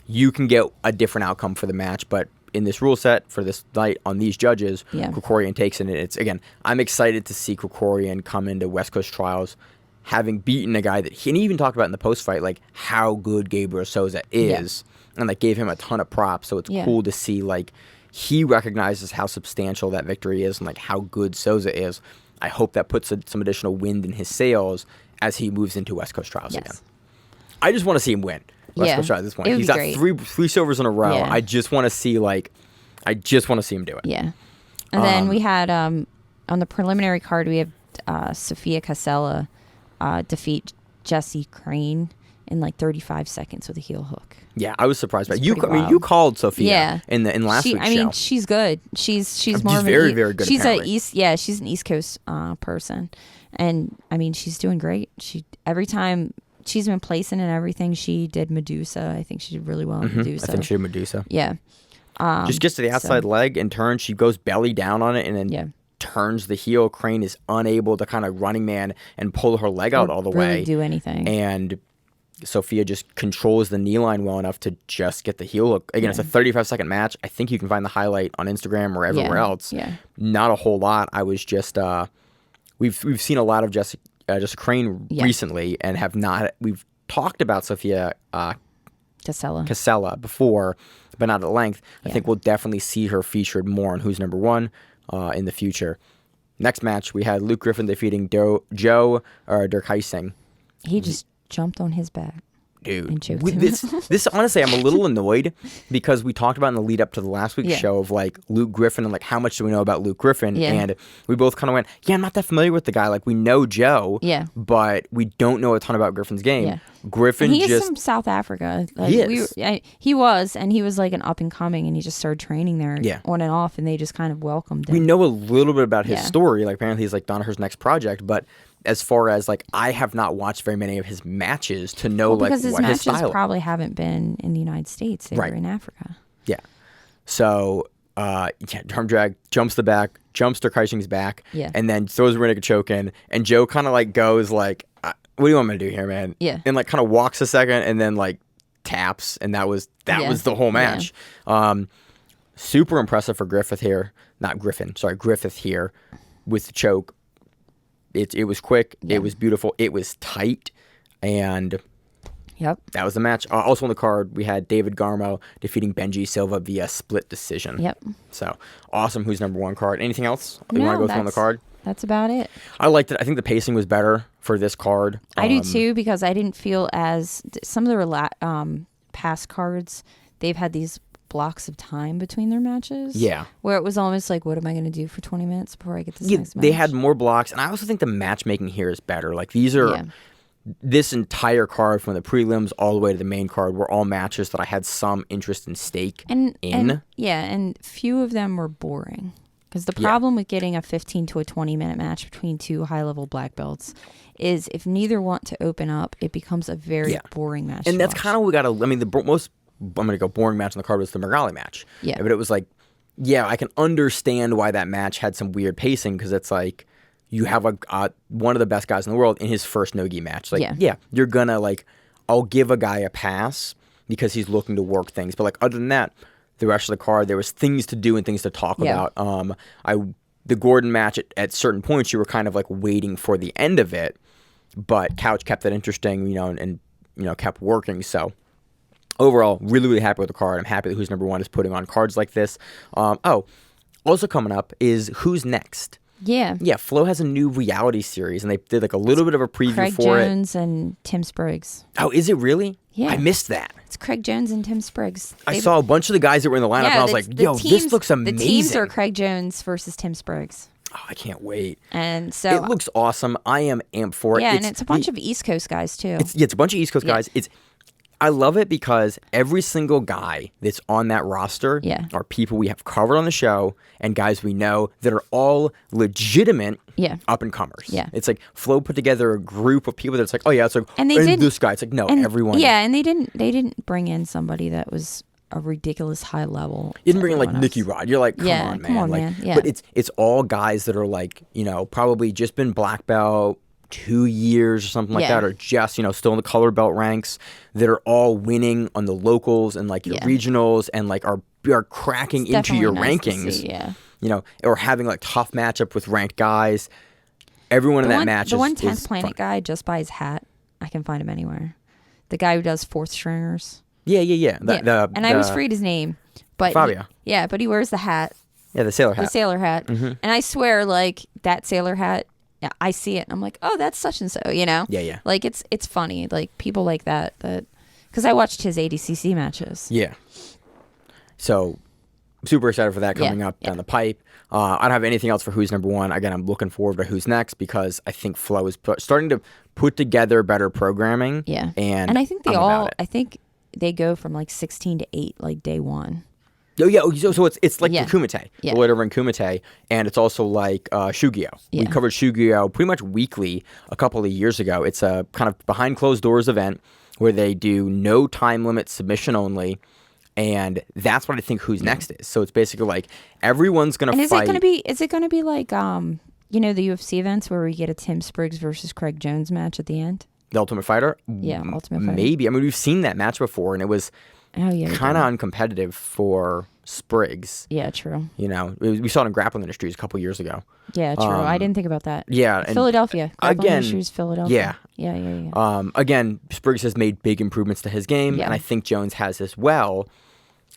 you can get a different outcome for the match. But in this rule set for this night on these judges, Corcorian takes it. And it's, again, I'm excited to see Corcorian come into West Coast Trials having beaten a guy that he even talked about in the post-fight, like how good Gabriel Sosa is, and like gave him a ton of props. So it's cool to see, like, he recognizes how substantial that victory is and like how good Sosa is. I hope that puts some additional wind in his sails as he moves into West Coast Trials again. I just want to see him win West Coast Trials at this point. He's got three silvers in a row. I just want to see him do it. Yeah. And then we had on the preliminary card we have Sofia Casella defeat Jessie Crane in like 35 seconds with a heel hook. Yeah, I was surprised by you. I mean, you called Sofia in last week's show. I mean, she's good. She's more of very good. She's apparently. She's an East Coast person, and I mean, she's doing great. Every time she's been placing and everything. She did Medusa. I think she did really well in Medusa. I think she did Medusa. Yeah. Just gets to the outside leg and turns. She goes belly down on it and then turns the heel. Crane is unable to kind of running man and pull her leg out all the way. Do anything. And Sofia just controls the knee line well enough to just get the heel hook. Again, it's a 35-second match. I think you can find the highlight on Instagram or everywhere else. Yeah. Not a whole lot. I was just we've seen a lot of Jessica Crane recently and have not. We've talked about Sofia Casella before, but not at length. I think we'll definitely see her featured more on Who's Number One in the future. Next match, we had Luke Griffin defeating Joe Durkheising. He just jumped on his back. Dude, this honestly, I'm a little annoyed because we talked about in the lead up to the last week's show of like Luke Griffin and like how much do we know about Luke Griffin, and we both kind of went, I'm not that familiar with the guy. Like we know Joe, but we don't know a ton about Griffin's game. Yeah. Griffin, and he is from South Africa. Like, he was like an up and coming, and he just started training there on and off, and they just kind of welcomed him. We know a little bit about his story. Like apparently he's like Danaher's next project, but as far as like I have not watched very many of his matches to know like because his what matches his style probably haven't been in the United States. They were in Africa. Yeah. So arm drag, jumps the back, jumps Durkheising's back, and then throws a rear naked choke in, and Joe kind of like goes like, what do you want me to do here, man? Yeah. And like kind of walks a second and then like taps, and that was the whole match. Super impressive for Griffith here with the choke. It was quick. It was beautiful. It was tight, and that was the match. Also on the card, we had David Garmo defeating Benji Silva via split decision. Yep. So awesome. Who's number one card? Anything else you want to go through on the card? That's about it. I liked it. I think the pacing was better for this card. I do too, because I didn't feel as some of the past cards. They've had these blocks of time between their matches. Yeah. Where it was almost like, what am I going to do for 20 minutes before I get this next match? They had more blocks, and I also think the matchmaking here is better. Like these are this entire card from the prelims all the way to the main card were all matches that I had some interest and stake in. And few of them were boring. Because the problem with getting a 15 to a 20-minute match between two high-level black belts is if neither want to open up, it becomes a very boring match. And that's kind of what we got to. I mean, the most. I'm going to go boring match on the card was the Margali match. Yeah. But it was like, I can understand why that match had some weird pacing, because it's like you have one of the best guys in the world in his first no-gi match. Like, you're going to like, I'll give a guy a pass because he's looking to work things. But like other than that, the rest of the card, there was things to do and things to talk about. The Gordon match at certain points, you were kind of like waiting for the end of it, but Couch kept it interesting, and kept working. So overall, really, really happy with the card. I'm happy that Who's Number One is putting on cards like this. Also coming up is Who's Next. Yeah. Yeah, Flo has a new reality series, and they did like a little bit of a preview Craig for it. Jones and Tim Spriggs. Oh, is it really? Yeah. I missed that. It's Craig Jones and Tim Spriggs. I saw a bunch of the guys that were in the lineup, and I was like, yo, this looks amazing. The teams are Craig Jones versus Tim Spriggs. Oh, I can't wait. And so it looks awesome. I am amped for it. Yeah, and it's a bunch of East Coast guys, too. It's a bunch of East Coast guys. I love it because every single guy that's on that roster are people we have covered on the show and guys we know that are all legitimate up and comers. Yeah. It's like Flo put together a group of people that's like, oh yeah, it's like and this guy. It's like, no, everyone. Yeah, and they didn't bring in somebody that was a ridiculous high level. You didn't bring in like Nicky Rod. You're like, come on, man. Yeah. But it's all guys that are like, probably just been black belt 2 years or something like that, or just still in the color belt ranks, that are all winning on the locals and like your regionals and like are cracking into your rankings. Or having like tough matchup with ranked guys. Everyone in that match the is 110th Planet fun. guy, just by his hat, I can find him anywhere. The guy who does fourth stringers. Yeah. I always forget his name, but Fabio. But he wears the hat. Yeah, the sailor hat. The sailor hat, Mm-hmm. and I swear, like that sailor hat. Yeah, I see it and I'm like, oh, that's such and so, Yeah. Like it's funny, like people like that because I watched his ADCC matches. Yeah. So super excited for that coming up down the pipe. I don't have anything else for Who's Number One. Again, I'm looking forward to Who's Next because I think Flo is starting to put together better programming. Yeah. And I think I think they go from like 16 to 8 like day one. Oh yeah, so it's like the Kumite, the whatever in Kumite, and it's also like Shugyo. We covered Shugyo pretty much weekly a couple of years ago. It's a kind of behind closed doors event where they do no time limit submission only, and that's what I think Who's Next is. So it's basically like everyone's gonna fight. Is it gonna be like the UFC events where we get a Tim Spriggs versus Craig Jones match at the end? The Ultimate Fighter? Yeah, Ultimate Fighter. Maybe. I mean, we've seen that match before, and it was kind of uncompetitive for Spriggs. Yeah, true. We saw it in Grappling Industries a couple years ago. Yeah, true. I didn't think about that. Yeah. Philadelphia. Grappling again, Industries, Philadelphia. Yeah. Again, Spriggs has made big improvements to his game, and I think Jones has as well.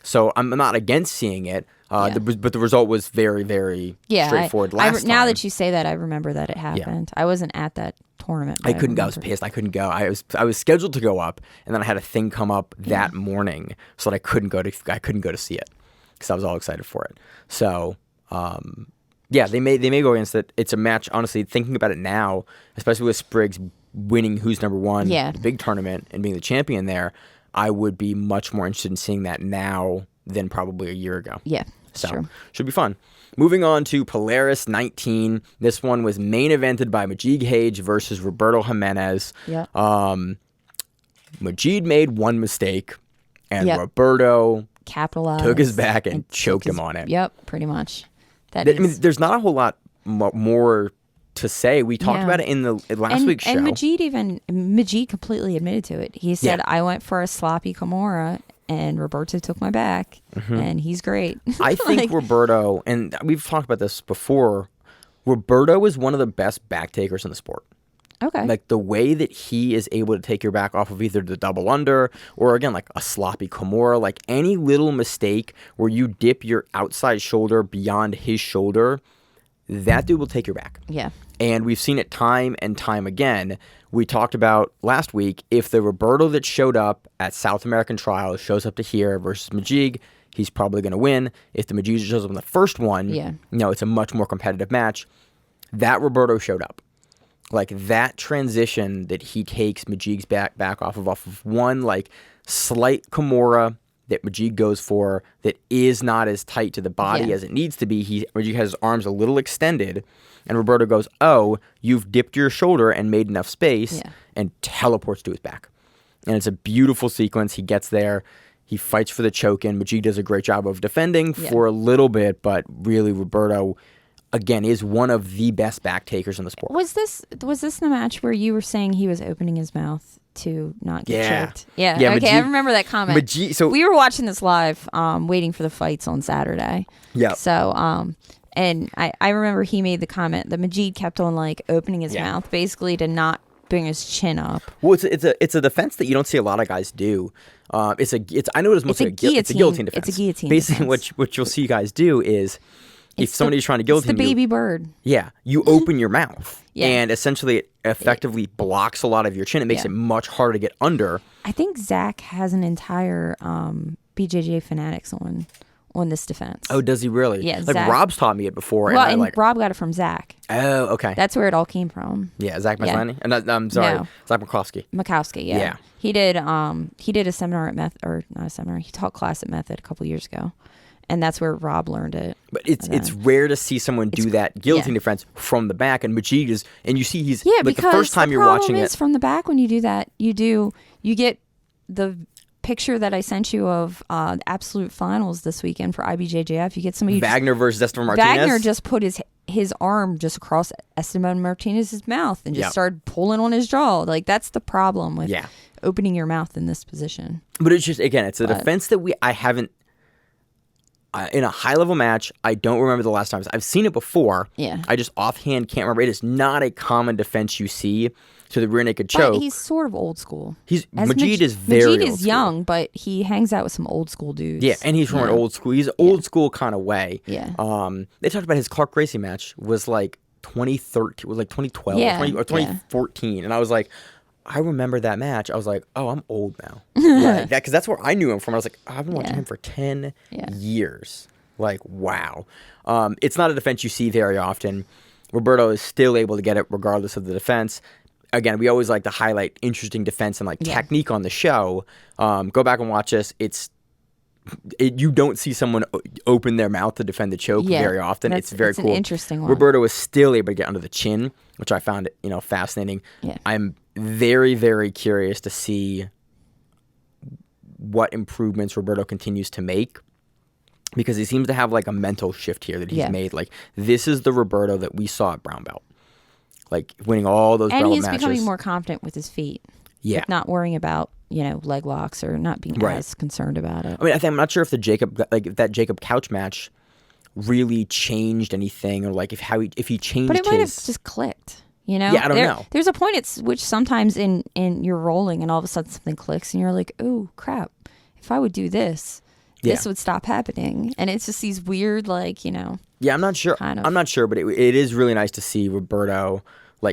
So I'm not against seeing it, but the result was very, very straightforward last time. Now that you say that, I remember that it happened. I wasn't at that tournament. I couldn't go. I was pissed. I couldn't go. I was scheduled to go up, and then I had a thing come up that morning, so that I couldn't go to see it because I was all excited for it. So they may go against it. It's a match. Honestly, thinking about it now, especially with Spriggs winning Who's Number One, the big tournament, and being the champion there, I would be much more interested in seeing that now than probably a year ago. Yeah, so true. Should be fun. Moving on to Polaris 19. This one was main evented by Majid Hage versus Roberto Jimenez. Yeah. Majid made one mistake, and Roberto capitalized, took his back and choked him on it. Yep, pretty much. There's not a whole lot more to say. We talked about it in the last week's show. And Majid completely admitted to it. He said, I went for a sloppy Kimura, and Roberto took my back, and he's great. I think Roberto, and we've talked about this before, Roberto is one of the best back takers in the sport. Okay. Like the way that he is able to take your back off of either the double under or again like a sloppy Kimura, like any little mistake where you dip your outside shoulder beyond his shoulder, that dude will take your back. Yeah. And we've seen it time and time again. We talked about last week, if the Roberto that showed up at South American Trials shows up to here versus Majid, he's probably going to win. If the Majid shows up in the first one, it's a much more competitive match. That Roberto showed up. Like that transition that he takes Majid's back off of one like slight Kimura that Majid goes for that is not as tight to the body as it needs to be. Majid has his arms a little extended, and Roberto goes, "Oh, you've dipped your shoulder and made enough space," and teleports to his back. And it's a beautiful sequence. He gets there. He fights for the choke-in. Majid does a great job of defending for a little bit, but really Roberto, again, is one of the best back takers in the sport. Was this the match where you were saying he was opening his mouth to not get choked? Yeah. Okay, Majid, I remember that comment. So we were watching this live, waiting for the fights on Saturday. Yeah. So, and I remember he made the comment that Majid kept on like opening his mouth basically to not bring his chin up. Well, it's a defense that you don't see a lot of guys do. I know it is mostly it's a guillotine defense. It's a guillotine Basically, defense. what you'll see guys do is if somebody's trying to guillotine it's the baby bird. Yeah, you open your mouth, Yeah. and essentially it effectively blocks a lot of your chin. It makes it much harder to get under. I think Zach has an entire BJJ Fanatics on this defense. Oh, does he really? Yeah, like Zach. Rob's taught me it before. Well, and Rob got it from Zach. Oh, okay. That's where it all came from. Yeah, Zach Maslany? I'm sorry, No. Zach Mikowski. Mikowski, yeah. Yeah. He did a seminar at Method, or not a seminar. He taught class at Method a couple years ago, and that's where Rob learned it. But it's rare to see someone do that guillotine defense from the back, and Majid is, and you see he's like because the first time you're watching it. From the back when you do that, you get the picture that I sent you of the absolute finals this weekend for IBJJF. You get somebody Wagner versus Esteban Martinez. Wagner just put his arm just across Esteban Martinez's mouth and just started pulling on his jaw. Like, that's the problem with opening your mouth in this position. But it's just, again, it's a defense that I haven't in a high level match. I don't remember the last times I've seen it before. Yeah, I just offhand can't remember. It is not a common defense you see to the rear naked choke. But he's sort of old school. Majid is very Majid old is school. young, but he hangs out with some old school dudes. Yeah, and he's from an old school. He's an old school kind of way. Yeah. They talked about his Clark Gracie match was like 2013, was like 2012 or 2014, and I was like, I remember that match. I was like, oh, I'm old now. Like, because that's where I knew him from. I was like, I've been watching him for 10 years. Like, wow. It's not a defense you see very often. Roberto is still able to get it regardless of the defense. Again, we always like to highlight interesting defense and technique on the show. Go back and watch this. You don't see someone open their mouth to defend the choke very often. It's very cool. An interesting one. Roberto is still able to get under the chin, which I found fascinating. Yeah. I'm very, very curious to see what improvements Roberto continues to make, because he seems to have like a mental shift here that he's made. Like, this is the Roberto that we saw at brown belt, like winning all those brown belt matches. And he's becoming more confident with his feet. Yeah. Like, not worrying about leg locks or not being as concerned about it. I mean, I'm not sure if that Jacob Couch match really changed anything, or like if he changed. But it might have just clicked. Yeah, I don't know. There's a point at which sometimes in you're rolling and all of a sudden something clicks and you're like, oh crap! If I would do this, this would stop happening. And it's just these weird Yeah, I'm not sure. I'm not sure, but it is really nice to see Roberto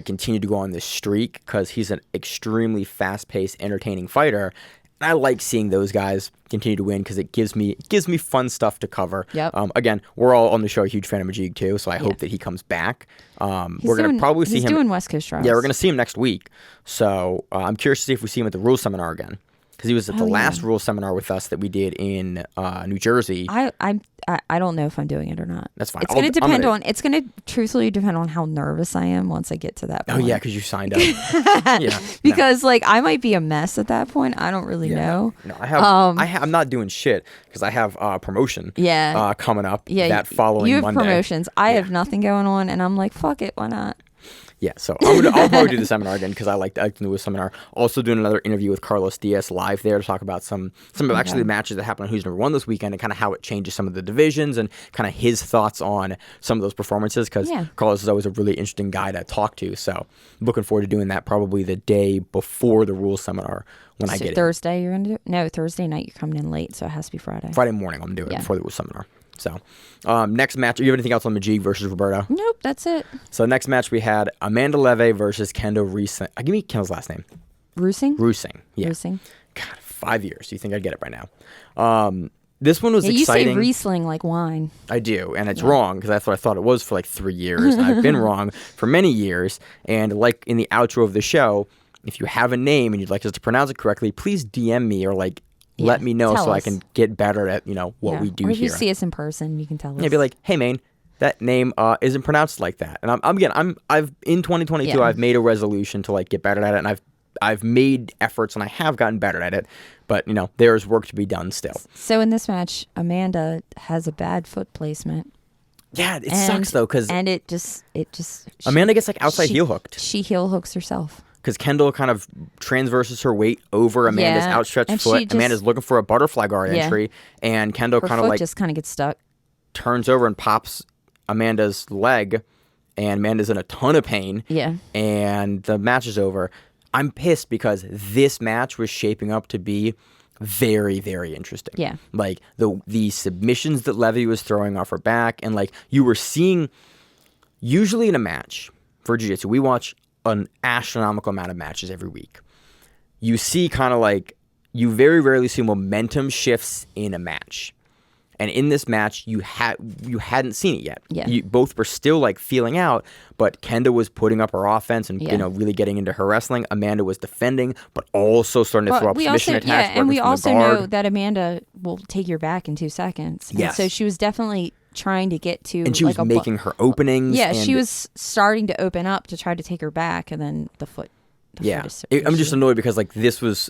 continue to go on this streak, because he's an extremely fast-paced, entertaining fighter. And I like seeing those guys continue to win, because it gives me fun stuff to cover. Yep. Again, we're all on the show a huge fan of Majid too, so I hope that he comes back. We're gonna probably see him. He's doing West Coast Trials. Yeah, we're gonna see him next week. So I'm curious to see if we see him at the Rules Seminar again, because he was at the last Rules Seminar with us that we did in New Jersey. I don't know if I'm doing it or not. That's fine. It's going to depend on. It's going to truthfully depend on how nervous I am once I get to that point. Oh yeah, because you signed up. Because I might be a mess at that point. I don't really know. No, I'm not doing shit, because I have promotion. Coming up. Yeah, that following you have Monday. Promotions. I have nothing going on, and I'm like, fuck it, why not? Yeah, so I'll probably do the seminar again, because I like to do a seminar. Also doing another interview with Carlos Diaz live there to talk about some of actually the matches that happened on Who's Number One this weekend, and kind of how it changes some of the divisions, and kind of his thoughts on some of those performances, because Carlos is always a really interesting guy to talk to. So looking forward to doing that probably the day before the Rules Seminar when I get Thursday you're going to do it? No, Thursday night you're coming in late, so it has to be Friday. Friday morning I'm going to do it before the Rules Seminar. So, next match, do you have anything else on Majid versus Roberto? Nope, that's it. So, next match we had Amanda Levy versus Kendall Reese. Give me Kendall's last name. Roosing? Yeah. Roosing. God, 5 years. Do you think I'd get it by now? This one was exciting. You say Riesling like wine. I do, and it's wrong, because that's what I thought it was for like 3 years. And I've been wrong for many years. And like in the outro of the show, if you have a name and you'd like us to pronounce it correctly, please DM me or let me know so I can get better at what we do here. Or if you see us in person, you can tell us. Yeah, be like, hey, Maine, that name isn't pronounced like that. And I've in 2022 I've made a resolution to get better at it, and I've made efforts and I have gotten better at it. But there's work to be done still. So in this match, Amanda has a bad foot placement. Yeah, it sucks though, because it just Amanda gets outside heel hooked. She heel hooks herself. Because Kendall kind of transverses her weight over Amanda's outstretched foot. Amanda's looking for a butterfly guard entry, and Kendall her foot just kind of gets stuck. Turns over and pops Amanda's leg, and Amanda's in a ton of pain. Yeah. And the match is over. I'm pissed because this match was shaping up to be very, very interesting. Yeah. Like the submissions that Levy was throwing off her back, and like you were seeing, usually in a match for jiu-jitsu, we watch an astronomical amount of matches every week. You see kind of like, you very rarely see momentum shifts in a match. And in this match, you hadn't seen it yet. Yeah. You both were still like feeling out, but Kendall was putting up her offense and really getting into her wrestling. Amanda was defending, but also starting to throw up submission attacks. Yeah, and we also know that Amanda will take your back in 2 seconds. And yes. So she was definitely trying to get to, and she was making her openings. Yeah, she was starting to open up to try to take her back, and then the foot. I'm just annoyed because like this was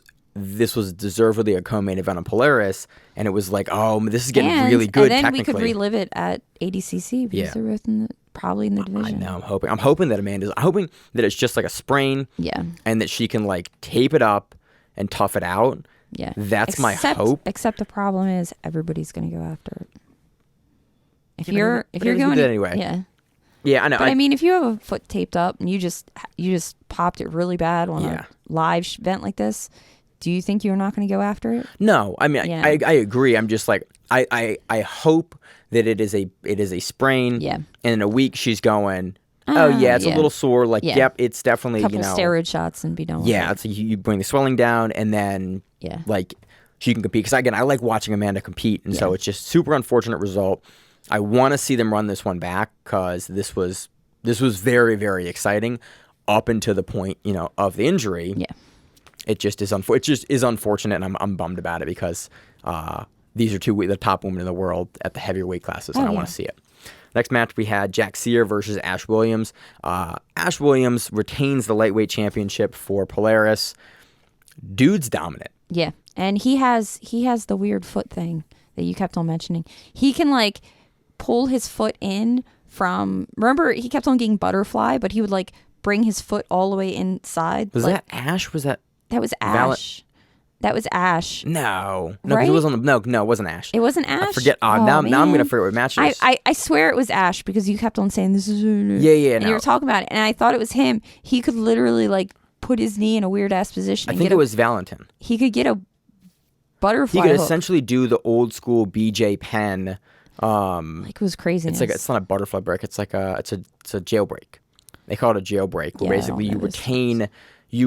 deservedly a co-main event on Polaris, and it was like, oh, this is getting really good. And then technically, we could relive it at ADCC because they're both probably in the division. I know. I'm hoping that I'm hoping that it's just like a sprain. Yeah. And that she can like tape it up and tough it out. Yeah. That's my hope. Except the problem is everybody's going to go after it. If you're going anyway. Yeah. Yeah, I know. But I mean, if you have a foot taped up and you just popped it really bad on a live event like this, do you think you're not going to go after it? No, I mean, I agree. I'm just like, I hope that it is a sprain. Yeah. And in a week she's going, it's a little sore. Like, yep, it's definitely, couple steroid shots and be done with it. Yeah, it's like you bring the swelling down, and then like she can compete. Because again, I like watching Amanda compete, and so it's just super unfortunate result. I want to see them run this one back because this was very, very exciting up until the point of the injury. Yeah. It just is unfortunate, and I'm bummed about it because these are the top women in the world at the heavier weight classes, and I want to see it. Next match, we had Jack Sear versus Ash Williams. Ash Williams retains the lightweight championship for Polaris. Dude's dominant. Yeah, and he has the weird foot thing that you kept on mentioning. He can like pull his foot in from. Remember, he kept on getting butterfly, but he would like bring his foot all the way inside. Was that Ash? Was that? That was Ash. That was Ash. No, right? It wasn't. No, it wasn't Ash. It wasn't Ash. I forget. Now I'm gonna forget what match it is. I swear it was Ash because you kept on saying this is. Yeah. And you were talking about it, and I thought it was him. He could literally like put his knee in a weird ass position. I think it was Valentine. He could get a butterfly. He could hook. essentially do the old school BJ Penn. Like it was crazy. It's not a butterfly break. It's like it's a jailbreak. They call it a jailbreak, where basically you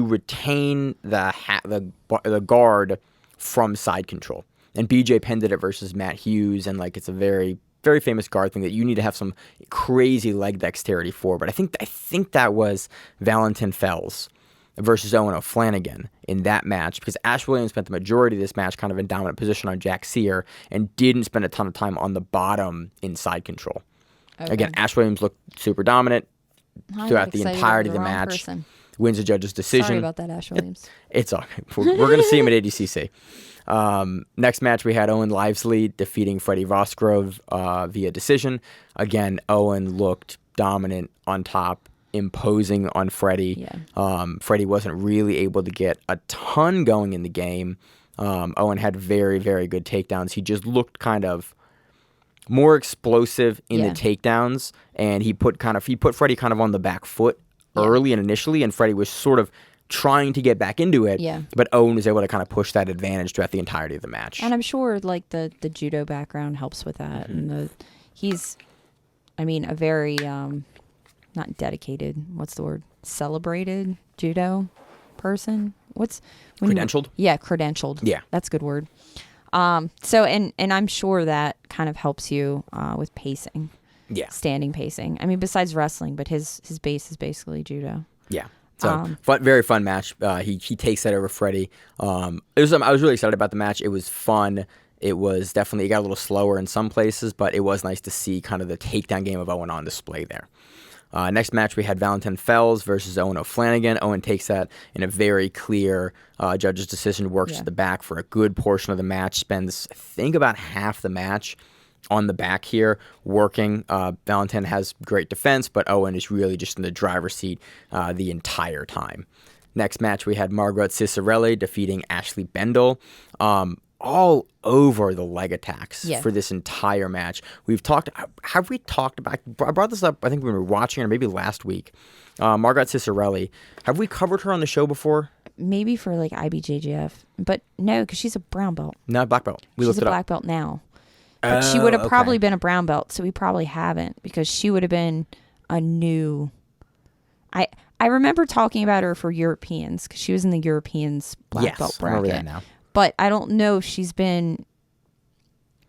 retain the guard from side control. And BJ Penn did it versus Matt Hughes, and like it's a very, very famous guard thing that you need to have some crazy leg dexterity for. But I think that was Valentine Fells versus Owen O'Flanagan in that match, because Ash Williams spent the majority of this match kind of in dominant position on Jack Sear and didn't spend a ton of time on the bottom in side control. Okay. Again, Ash Williams looked super dominant throughout the entirety of the match. Person. Wins the judge's decision. Sorry about that, Ash Williams. It's all right. We're going to see him at ADCC. Next match, we had Owen Livesley defeating Freddie Vosgrove via decision. Again, Owen looked dominant on top, imposing on Freddie. Yeah. Freddie wasn't really able to get a ton going in the game. Owen had very, very good takedowns. He just looked kind of more explosive in the takedowns, and he put Freddie kind of on the back foot early and initially, and Freddie was sort of trying to get back into it, but Owen was able to kind of push that advantage throughout the entirety of the match. And I'm sure like the judo background helps with that. Mm-hmm. And he's a very not dedicated, what's the word? Celebrated judo person. Credentialed? Credentialed. Yeah. That's a good word. So and I'm sure that kind of helps you with pacing. Yeah. Standing pacing. Besides wrestling, but his base is basically judo. Yeah. So very fun match. He takes that over Freddie. I was really excited about the match. It was fun. It was definitely, it got a little slower in some places, but it was nice to see kind of the takedown game of Owen on display there. Next match, we had Valentine Fells versus Owen O'Flanagan. Owen takes that in a very clear judge's decision, works to the back for a good portion of the match, spends, I think, about half the match on the back here working. Valentine has great defense, but Owen is really just in the driver's seat the entire time. Next match, we had Margaret Ciccarelli defeating Ashley Bendel. all over the leg attacks for this entire match. Have we talked about, I brought this up, I think we were watching her maybe last week, Margaret Ciccarelli. Have we covered her on the show before? Maybe for like IBJJF, but no, because she's a brown belt. Not black belt. She's a black belt now. But she would have probably been a brown belt, so we probably haven't, because she would have been a new... I remember talking about her for Europeans, because she was in the Europeans black belt bracket. I remember that now. But I don't know if she's been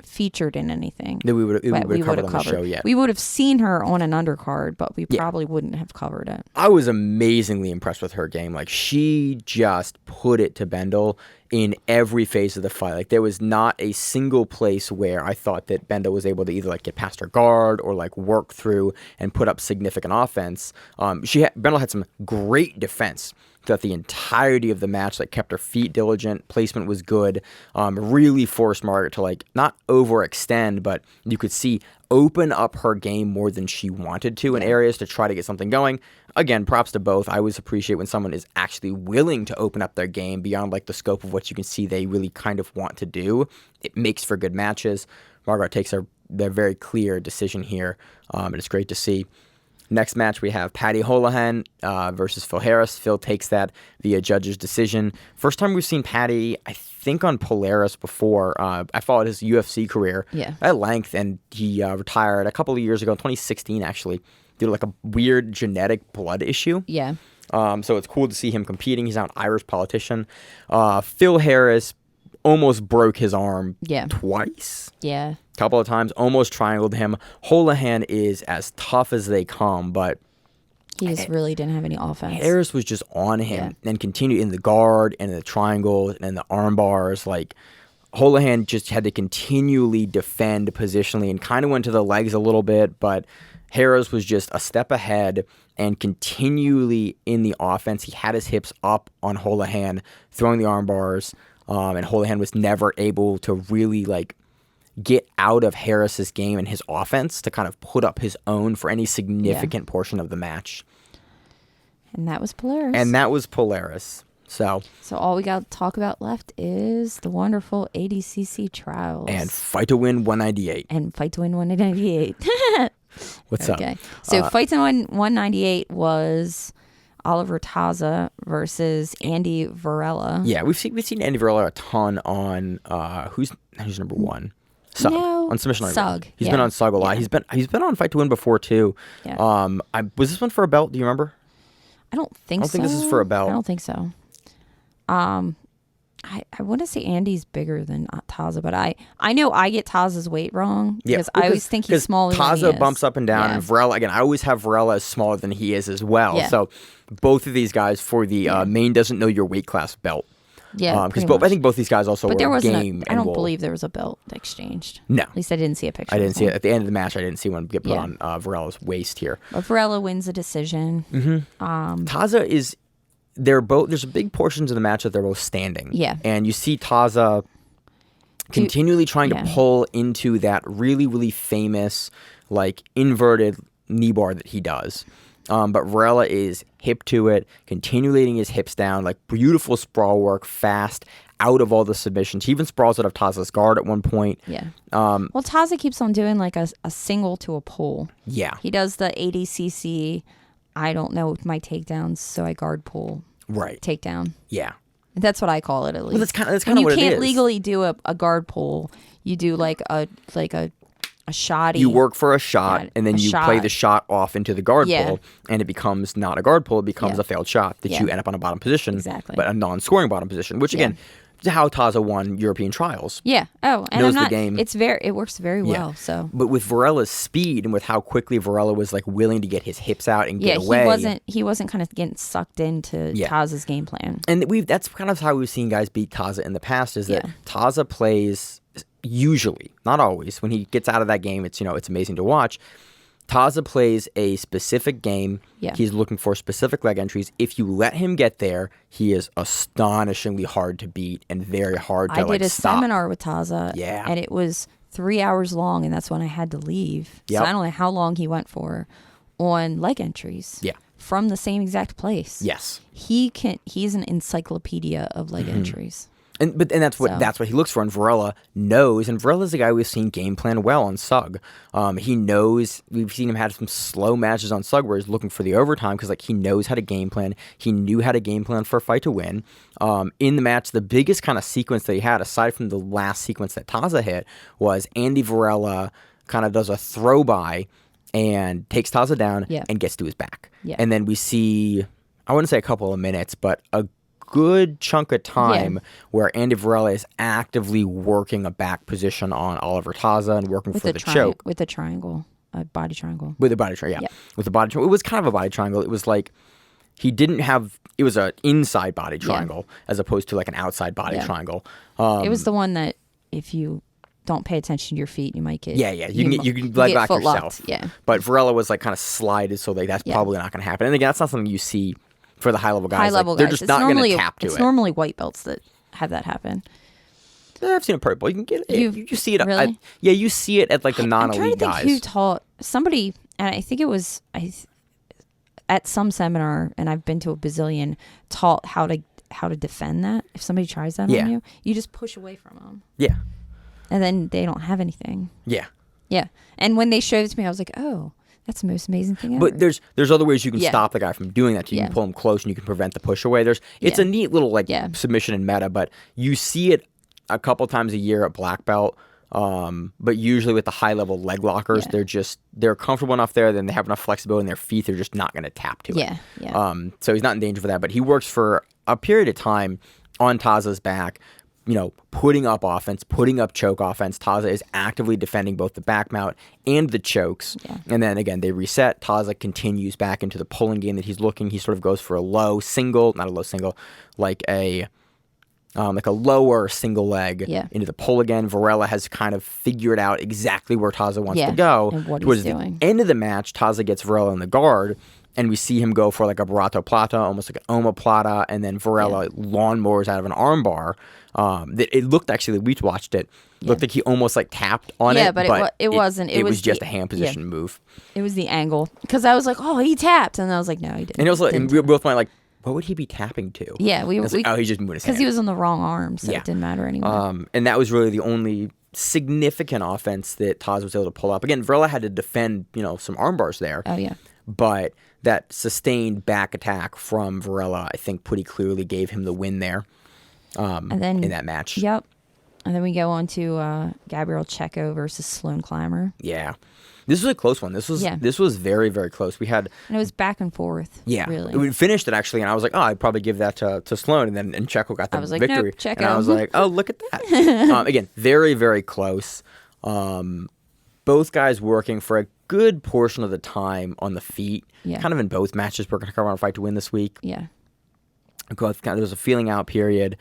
featured in anything. That we would have covered on the show yet. We would have seen her on an undercard, but we probably wouldn't have covered it. I was amazingly impressed with her game. Like, she just put it to Bendel in every phase of the fight. Like, there was not a single place where I thought that Bendel was able to either like get past her guard or like work through and put up significant offense. Bendel had some great defense throughout the entirety of the match, that kept her feet diligent, placement was good, really forced Margaret to like not overextend, but you could see open up her game more than she wanted to in areas to try to get something going. Again, props to both. I always appreciate when someone is actually willing to open up their game beyond like the scope of what you can see they really kind of want to do. It makes for good matches. Margaret takes their very clear decision here, and it's great to see. Next match, we have Paddy Holohan versus Phil Harris. Phil takes that via judge's decision. First time we've seen Paddy, I think, on Polaris before. I followed his UFC career at length, and he retired a couple of years ago, 2016 actually, due to like a weird genetic blood issue. Yeah. So it's cool to see him competing. He's now an Irish politician. Phil Harris almost broke his arm twice. Yeah. Couple of times, almost triangled him. Holohan is as tough as they come, but he just really didn't have any offense. Harris was just on him and continued in the guard and in the triangle and the arm bars. Like, Holohan just had to continually defend positionally and kind of went to the legs a little bit, but Harris was just a step ahead and continually in the offense. He had his hips up on Holohan, throwing the arm bars, and Holohan was never able to really like get out of Harris's game and his offense to kind of put up his own for any significant portion of the match. And that was Polaris. So all we got to talk about left is the wonderful ADCC Trials. And Fight to Win 198. What's up? Okay. So Fight to Win 198 was Oliver Tazza versus Andy Varela. Yeah, we've seen Andy Varela a ton on who's number one? Sug. No, on Submission Army. Sug. He's been on Sug a lot. Yeah. He's been on Fight to Win before too. Yeah. Was this one for a belt? Do you remember? I don't think so. I don't think this is for a belt. I don't think so. I want to say Andy's bigger than Tazza, but I know I get Tazza's weight wrong because I always think he's smaller than he is. Tazza bumps up and down, and Varela, again, I always have Varela as smaller than he is as well. Yeah. So both of these guys for the Maine Doesn't Know Your Weight Class belt. Yeah, because I think both these guys also were game. I don't believe there was a belt exchanged. No. At least I didn't see a picture. I didn't see it. At the end of the match, I didn't see one get put on Varela's waist here. But Varela wins the decision. Mm-hmm. Tazza is... There's big portions of the match that they're both standing. Yeah. And you see Tazza continually trying to pull into that really, really famous, like, inverted knee bar that he does. But Varela is hip to it, continually laying his hips down, like beautiful sprawl work, fast, out of all the submissions. He even sprawls out of Tazza's guard at one point. Yeah. Well, Tazza keeps on doing like a single to a pull. Yeah. He does the ADCC, I don't know my takedowns, so I guard pull. Right. Takedown. Yeah. That's what I call it, at least. Well, that's kind of what it is. You can't legally do a guard pull. You do like a shotty. You work for a shot, and then you play the shot off into the guard pull, and it becomes not a guard pull. It becomes a failed shot that you end up on a bottom position, but a non-scoring bottom position, which, again, is how Tazza won European trials. Yeah. Oh, and knows the game. It works very well. So, but with Varela's speed and with how quickly Varela was like willing to get his hips out and get away, he wasn't kind of getting sucked into Tazza's game plan. And that's kind of how we've seen guys beat Tazza in the past. Is that Tazza plays usually, not always, when he gets out of that game, it's amazing to watch. Tazza plays a specific game. Yeah. He's looking for specific leg entries. If you let him get there, he is astonishingly hard to beat and very hard to stop. I did a seminar with Tazza, and it was 3 hours long, and that's when I had to leave. So I don't know how long he went for on leg entries. Yeah. From the same exact place. Yes. He's an encyclopedia of leg entries. And that's what he looks for, and Varela knows. And Varela's a guy we've seen game plan well on Sug. He knows. We've seen him have some slow matches on Sug where he's looking for the overtime because he knows how to game plan. He knew how to game plan for a fight to win. In the match, the biggest kind of sequence that he had, aside from the last sequence that Tazza hit, was Andy Varela kind of does a throw by and takes Tazza down and gets to his back. Yeah. And then we see, I wouldn't say a couple of minutes, but a good chunk of time where Andy Varela is actively working a back position on Oliver Tazza and working for the choke. With a triangle, a body triangle. With a body triangle, yeah. With a body triangle. It was kind of a body triangle. It was like he didn't have, it was an inside body triangle as opposed to like an outside body triangle. It was the one that if you don't pay attention to your feet, you might get... You can leg lock yourself. Yeah. But Varela was like kind of slided, so that's probably not going to happen. And again, that's not something you see for the high-level guys. High-level guys. They're guys. just not going to tap to it. It's normally white belts that have that happen. I've seen it purple. You can get it. You see it. Really? You see it at like the non-elite guys. I'm trying to think who taught somebody, and I think it was at some seminar, and I've been to a bazillion, taught how to defend that. If somebody tries that on you just push away from them. Yeah. And then they don't have anything. Yeah. Yeah. And when they showed it to me, I was like, oh, that's the most amazing thing ever. But there's other ways you can stop the guy from doing that. You can pull him close and you can prevent the push away. It's a neat little submission and meta, but you see it a couple times a year at black belt. But usually with the high level leg lockers, they're comfortable enough there, then they have enough flexibility in their feet, they're just not going to tap to it. Yeah. So he's not in danger for that, but he works for a period of time on Tazza's back, putting up offense, putting up choke offense. Tazza is actively defending both the back mount and the chokes. Yeah. And then again, they reset. Tazza continues back into the pulling game that he's looking. He sort of goes for a low single, not a low single, like a lower single leg into the pull again. Varela has kind of figured out exactly where Tazza wants to go. And what Towards he's doing. The end of the match, Tazza gets Varela in the guard, and we see him go for like a Barato Plata, almost like an omoplata, and then Varela lawnmowers out of an armbar. It looked actually, we watched it, looked like he almost like tapped on it. Yeah, but it wasn't. It was just a hand position move. It was the angle. Because I was like, oh, he tapped. And I was like, no, he didn't. And it was like, and we both went like, what would he be tapping to? Yeah, he's just moving his hand. Because he was on the wrong arm, so it didn't matter anymore. And that was really the only significant offense that Taz was able to pull up. Again, Varela had to defend, some arm bars there. Oh, yeah. But that sustained back attack from Varela, I think, pretty clearly gave him the win there and then, in that match. Yep. And then we go on to Gabriel Checko versus Sloane Climber. Yeah. This was a close one. This was very, very close. And it was back and forth. Yeah. Really. We finished it, actually, and I was like, oh, I'd probably give that to Sloane. And then Checko got the victory. Nope, Checko. And I was like, oh, look at that. Again, very, very close. Both guys working for a good portion of the time on the feet. Yeah. Kind of in both matches. We're going to cover on a fight to win this week. Yeah. There was a feeling out period.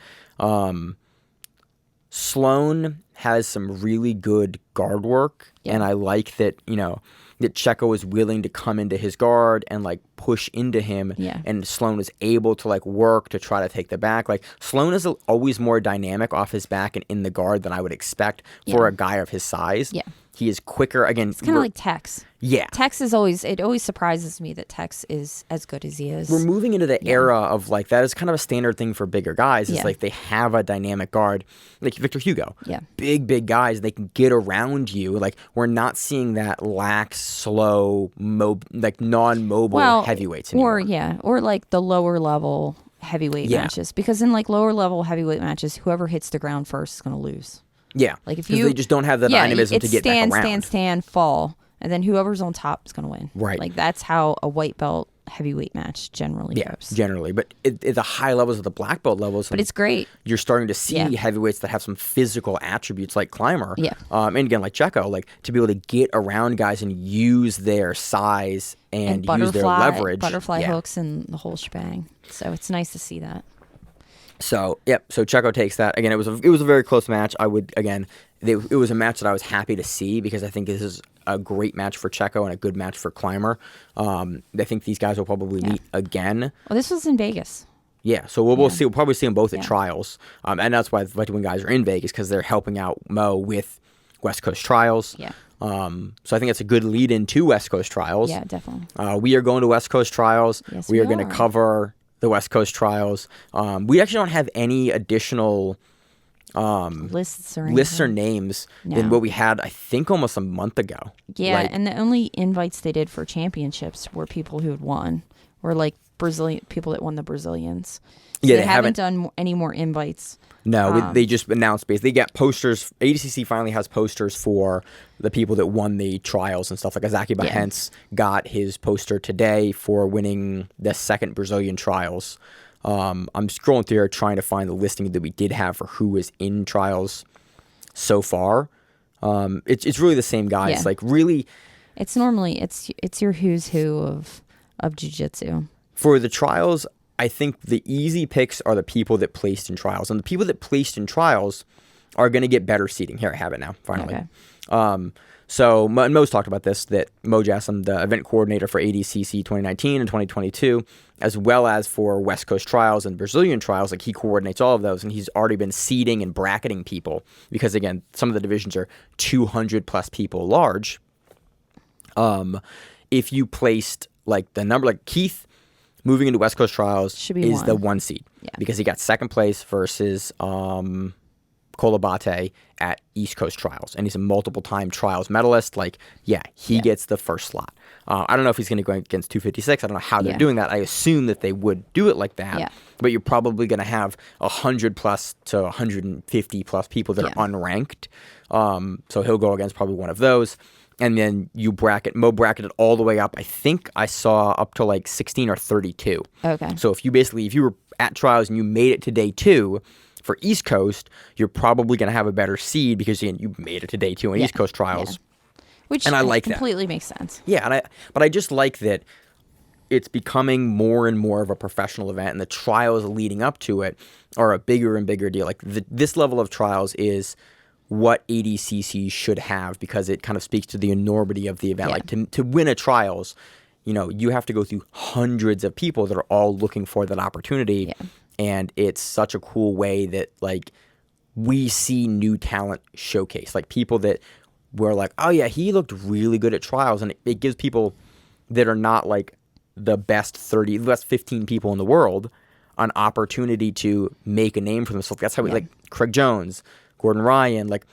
Sloane has some really good guard work, and I like that, that Checko is willing to come into his guard and like push into him, and Sloane is able to like work to try to take the back. Like Sloane is always more dynamic off his back and in the guard than I would expect for a guy of his size. Yeah. He is quicker. Again, it's kind of like Tex. Yeah. Tex is always surprises me that Tex is as good as he is. We're moving into the era of like, that is kind of a standard thing for bigger guys. It's like they have a dynamic guard, like Victor Hugo. Yeah. Big guys, they can get around you. Like we're not seeing that lax, slow, non-mobile heavyweights anymore. Or like the lower level heavyweight matches. Because in like lower level heavyweight matches, whoever hits the ground first is going to lose. Yeah, like if they just don't have the dynamism to get back around. Stand, fall, and then whoever's on top is going to win. Right. Like that's how a white belt heavyweight match generally goes. Generally. But at the high levels of the black belt levels, but it's great. You're starting to see heavyweights that have some physical attributes like Climber. Yeah. And again, like Checko, like to be able to get around guys and use their size and use their leverage. Butterfly hooks and the whole shebang. So it's nice to see that. So Checko takes that. Again, it was a very close match. It was a match that I was happy to see because I think this is a great match for Checko and a good match for Climber. I think these guys will probably meet again. Well, this was in Vegas. Yeah, so we'll see. We'll probably see them both at trials, and that's why the Fight to Win guys are in Vegas because they're helping out Mo with West Coast Trials. Yeah. So I think it's a good lead into West Coast Trials. Yeah, definitely. We are going to West Coast Trials. Yes, we are going to cover the West Coast Trials. We actually don't have any additional lists or names than what we had, I think, almost a month ago. Yeah, and the only invites they did for championships were people who had won, or like Brazilian people that won the Brazilians. So they haven't done any more invites. No, they just announced basically. They got posters. ADCC finally has posters for the people that won the trials and stuff. Like Azaki Bahens got his poster today for winning the second Brazilian trials. I'm scrolling through here trying to find the listing that we did have for who was in trials so far. It's really the same guys. Like really, it's normally it's your who's who of jiu-jitsu. For the trials, I think the easy picks are the people that placed in trials. And the people that placed in trials are going to get better seating. Here, I have it now, finally. Okay. So Mo's talked about this, that Mo Jassam, the event coordinator for ADCC 2019 and 2022, as well as for West Coast Trials and Brazilian Trials, like he coordinates all of those, and he's already been seeding and bracketing people because, again, some of the divisions are 200-plus people large. If you placed, like, the number, like Keith, moving into West Coast Trials is the 1 seed because he got second place versus Kolabate at East Coast Trials, and he's a multiple-time trials medalist. Like, he gets the first slot. I don't know if he's going to go against 256. I don't know how they're doing that. I assume that they would do it like that, but you're probably going to have 100-plus to 150-plus people that are unranked. So he'll go against probably one of those. And then Mo bracketed all the way up. I think I saw up to like 16 or 32. Okay. So if you were at trials and you made it to day 2 for East Coast, you're probably going to have a better seed because again, you made it to day 2 on East Coast Trials. Which and I like completely that. makes sense. Yeah, but I just like that it's becoming more and more of a professional event, and the trials leading up to it are a bigger and bigger deal. Like this level of trials is what ADCC should have because it kind of speaks to the enormity of the event. Like to win a trials, you have to go through hundreds of people that are all looking for that opportunity. Yeah. And it's such a cool way that like we see new talent showcase, like people that were like, oh yeah, he looked really good at trials. And it gives people that are not like the best 15 people in the world an opportunity to make a name for themselves. That's how we like Craig Jones, Gordon Ryan, like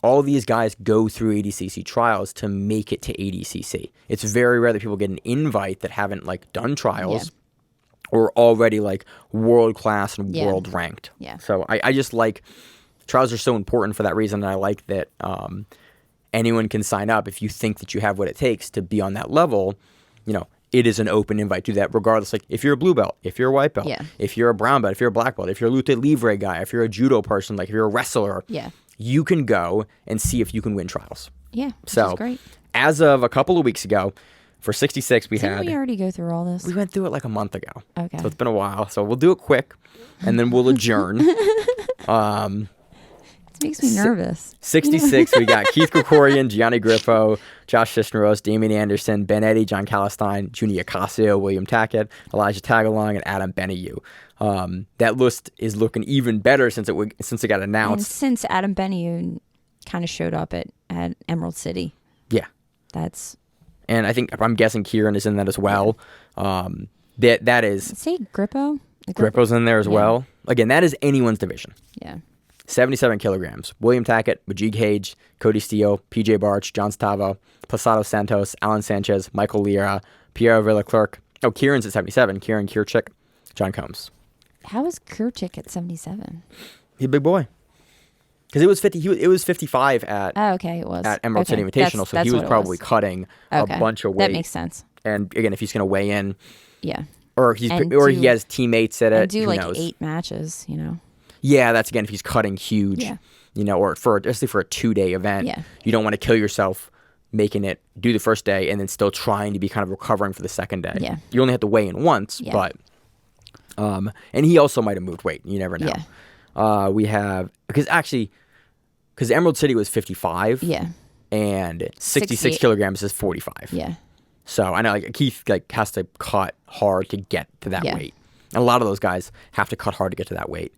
all these guys go through ADCC trials to make it to ADCC. It's very rare that people get an invite that haven't like done trials or already like world class and world ranked. Yeah. So I just like trials are so important for that reason. And I like that anyone can sign up if you think that you have what it takes to be on that level. It is an open invite to that, regardless. Like if you're a blue belt, if you're a white belt, if you're a brown belt, if you're a black belt, if you're a lutte livre guy, if you're a judo person, like if you're a wrestler, you can go and see if you can win trials. Yeah, which is great. As of a couple of weeks ago, for 66, Didn't we already go through all this? We went through it like a month ago. Okay. So it's been a while. So we'll do it quick, and then we'll adjourn. It makes me nervous. 66, we got Keith Corcorian, Gianni Grippo, Josh Cisneros, Damian Anderson, Ben Eddy, John Calistine, Junior Ocasio, William Tackett, Elijah Tagalong, and Adam Benayu. That list is looking even better since it got announced. And since Adam Benayu kind of showed up at Emerald City. Yeah. And I'm guessing Kieran is in that as well. That is... Say Grippo? Grippo's in there as well. Again, that is anyone's division. Yeah. 77 kilograms. William Tackett, Majid Cage, Cody Steele, PJ Barch, John Stavo, Posado Santos, Alan Sanchez, Michael Lira, Piero Villaclerc. Oh, Kieran's at 77. Kieran Kirchik, John Combs. How is Kirchik at 77? He's a big boy. Because it was 50. It was 55 at. Oh, okay, it was at Emerald City Invitational, so he was probably cutting a bunch of weight. That makes sense. And again, if he's going to weigh in, or he has teammates at it, and do who like knows? 8 matches, Yeah, that's again if he's cutting huge, or especially for a 2-day event, you don't want to kill yourself making it do the first day and then still trying to be kind of recovering for the second day. Yeah. You only have to weigh in once, but and he also might have moved weight. You never know. Yeah. We have because Emerald City was 55. Yeah. And 66 kilograms is 45. Yeah. So I know Keith has to cut hard to get to that weight. And a lot of those guys have to cut hard to get to that weight.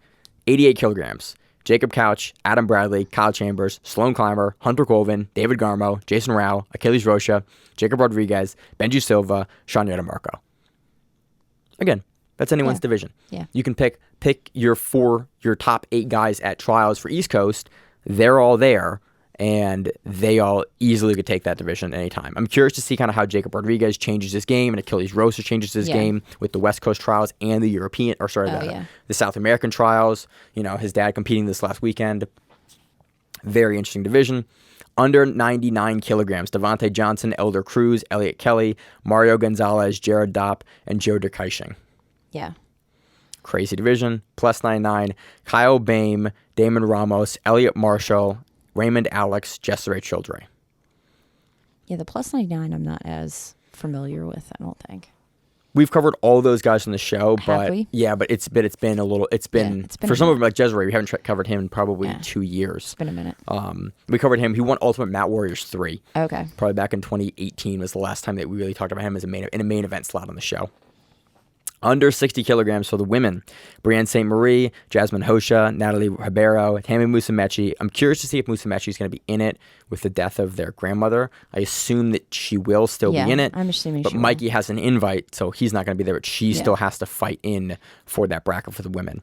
88 kilograms. Jacob Couch, Adam Bradley, Kyle Chambers, Sloane Clymer, Hunter Colvin, David Garmo, Jason Rao, Achilles Rocha, Jacob Rodriguez, Benji Silva, Sean Yodamarco. Again, That's anyone's division. Yeah. You can pick your top 8 guys at trials for East Coast. They're all there, and they all easily could take that division at any time. I'm curious to see kind of how Jacob Rodriguez changes his game and Achilles Rosa changes his game with the West Coast trials and the the South American trials. You know, his dad competing this last weekend. Very interesting division. Under 99 kilograms, Devontae Johnson, Elder Cruz, Elliot Kelly, Mario Gonzalez, Jared Dopp, and Joe DeKeishing. Yeah. Crazy division. Plus 99, Kyle Bame, Damon Ramos, Elliot Marshall, Raymond Alex, Jessere Childre. Yeah, the plus 99 I'm not as familiar with, I don't think. We've covered all those guys on the show, Have we? Yeah, but it's been for some of them, like Jessere, we haven't covered him in probably 2 years. It's been a minute. We covered him. He won Ultimate Mat Warriors 3. Okay. Probably back in 2018 was the last time that we really talked about him in a main event slot on the show. Under 60 kilograms for the women, Brienne St. Marie, Jasmine Hosha, Natalie Ribeiro, Tammy Musumeci. I'm curious to see if Musumeci is going to be in it with the death of their grandmother. I assume that she will still be in it. I'm assuming but she Mikey will. has an invite, so he's not going to be there, but she still has to fight in for that bracket for the women.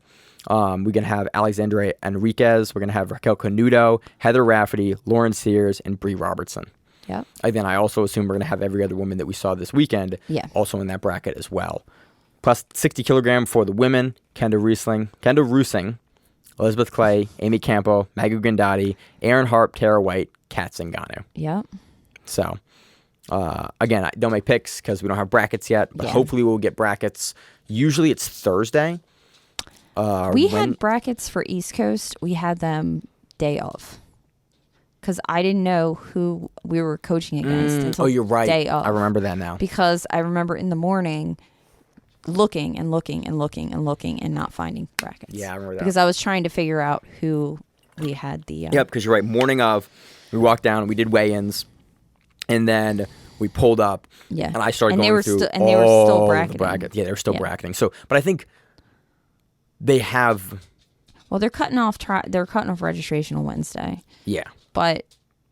We're going to have Alexandra Enriquez. We're going to have Raquel Canuto, Heather Rafferty, Lauren Sears, and Bree Robertson. Yep. And then I also assume we're going to have every other woman that we saw this weekend also in that bracket as well. Plus 60 kilogram for the women, Kendall Rusing, Elizabeth Clay, Amy Campo, Maggie Grandotti, Aaron Harp, Tara White, Kat Zingano. Yep. So, again, I don't make picks because we don't have brackets yet, but hopefully we'll get brackets. Usually it's Thursday. We had brackets for East Coast. We had them day of. Because I didn't know who we were coaching against until you're right. Day of. I remember that now. Because I remember in the morning looking and not finding brackets. Yeah, I remember that. Because I was trying to figure out who we had the... Yep, because you're right. Morning of, we walked down, we did weigh-ins, and then we pulled up. Yeah. And I started and going through they were still bracketing. bracketing. Yeah, they were still bracketing. So, but I think they have... Well, they're cutting off registration on Wednesday. Yeah. But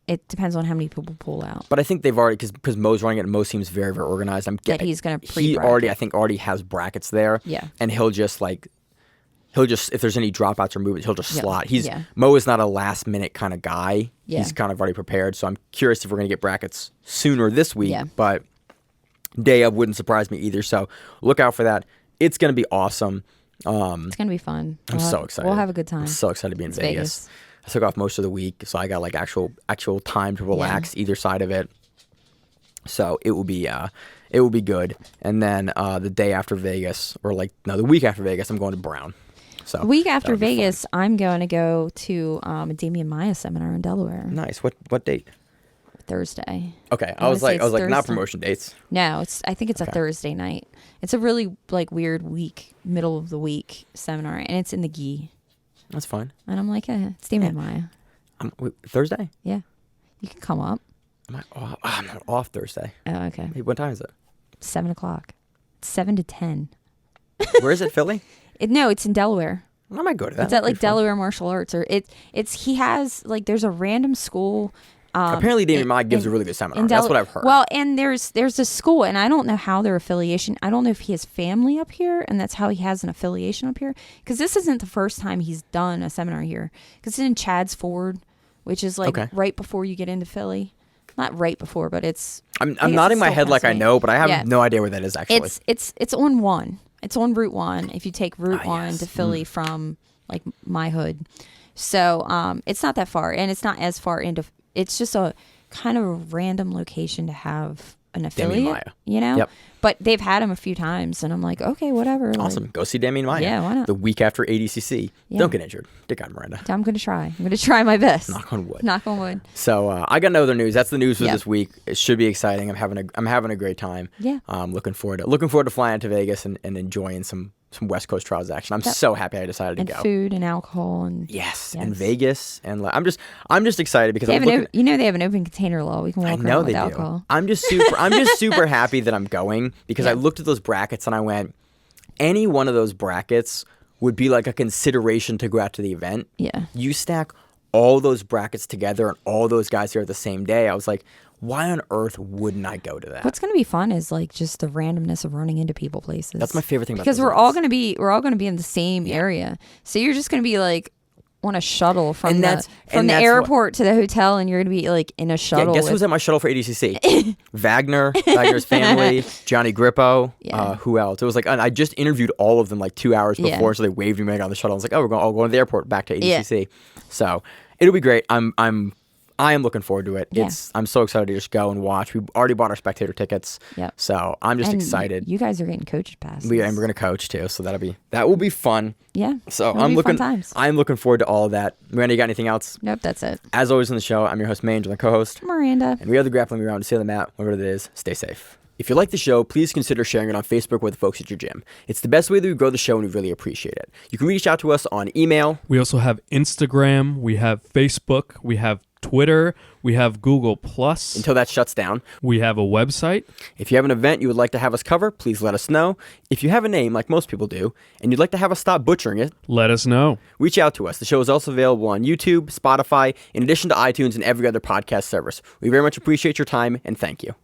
it depends on how many people pull out. But I think they've already, because Mo's running it, and Mo seems very, very organized. That he's going to pre-bracket. He already has brackets there. Yeah. And he'll just, if there's any dropouts or movements, he'll just slot. Mo is not a last minute kind of guy. Yeah. He's kind of already prepared. So I'm curious if we're going to get brackets sooner this week. Yeah. But day of wouldn't surprise me either. So look out for that. It's going to be awesome. It's going to be fun. I'm so excited. We'll have a good time. I'm so excited to be in Vegas. I took off most of the week, so I got actual time to relax either side of it. So it will be good. And then the day after Vegas, the week after Vegas, I'm going to Brown. So the week after Vegas, I'm going to go to a Damian Maya seminar in Delaware. Nice. What date? Thursday. Okay, I was like, not promotion dates. No, I think it's a Thursday night. It's a really weird week, middle of the week seminar, and it's in the gi. That's fine. And I'm like, it's Damian Maya. Thursday? Yeah. You can come up. I'm not off Thursday. Oh, okay. Hey, what time is it? 7 o'clock. 7 to 10. Where is it, Philly? No, it's in Delaware. I might go to that. It's at Delaware Martial Arts, or he has there's a random school. Apparently, Damian Maya gives a really good seminar. That's what I've heard. Well, and there's a school, and I don't know how their affiliation. I don't know if he has family up here, and that's how he has an affiliation up here. Because this isn't the first time he's done a seminar here. Because it's in Chad's Ford, which is right before you get into Philly. Not right before, but it's. I'm nodding my head like I know, but I have no idea where that is actually. It's on 1. It's on Route 1. If you take Route 1 to Philly from my hood, so it's not that far, and it's not as far into. It's just a kind of a random location to have an affiliate, you know? Yep. But they've had him a few times, and I'm like, okay, whatever. Awesome. Go see Damian Maya. Yeah, why not? The week after ADCC. Yeah. Don't get injured. Dick on Miranda. I'm going to try. I'm going to try my best. Knock on wood. Knock on wood. So I got no other news. That's the news for this week. It should be exciting. I'm having a great time. Yeah. Looking forward to flying to Vegas and enjoying some West Coast Trials action. I'm so happy I decided to go. And food and alcohol and and Vegas, and I'm just excited because they have an open container law. We can walk around with alcohol. I'm just super happy that I'm going because I looked at those brackets and I went, any one of those brackets would be like a consideration to go out to the event. Yeah. You stack all those brackets together and all those guys there the same day, I was like, why on earth wouldn't I go to that? What's going to be fun is like just the randomness of running into people places. That's my favorite thing about because we're all going to be in the same area. So you're just going to be like on a shuttle from the airport to the hotel, and you're going to be like in a shuttle. Yeah, guess who's at my shuttle for ADCC? Wagner's family, Johnny Grippo, who else? It was like, I just interviewed all of them like 2 hours before, so they waved me on the shuttle. I was like, oh, we're going to the airport back to ADCC. So it'll be great. I am looking forward to it. Yeah. I'm so excited to just go and watch. We already bought our spectator tickets. Yep. So I'm just excited. You guys are getting coach passes. And we're gonna coach too. So that will be fun. Yeah. So I'm looking forward to all of that. Miranda, you got anything else? Nope, that's it. As always on the show, I'm your host, Mange, and the co-host Miranda. And we are the Grappling Around to stay on the mat, whatever it is, stay safe. If you like the show, please consider sharing it on Facebook with the folks at your gym. It's the best way that we grow the show, and we really appreciate it. You can reach out to us on email. We also have Instagram. We have Facebook. We have Twitter. We have Google+. Until that shuts down. We have a website. If you have an event you would like to have us cover, please let us know. If you have a name, like most people do, and you'd like to have us stop butchering it, let us know. Reach out to us. The show is also available on YouTube, Spotify, in addition to iTunes and every other podcast service. We very much appreciate your time, and thank you.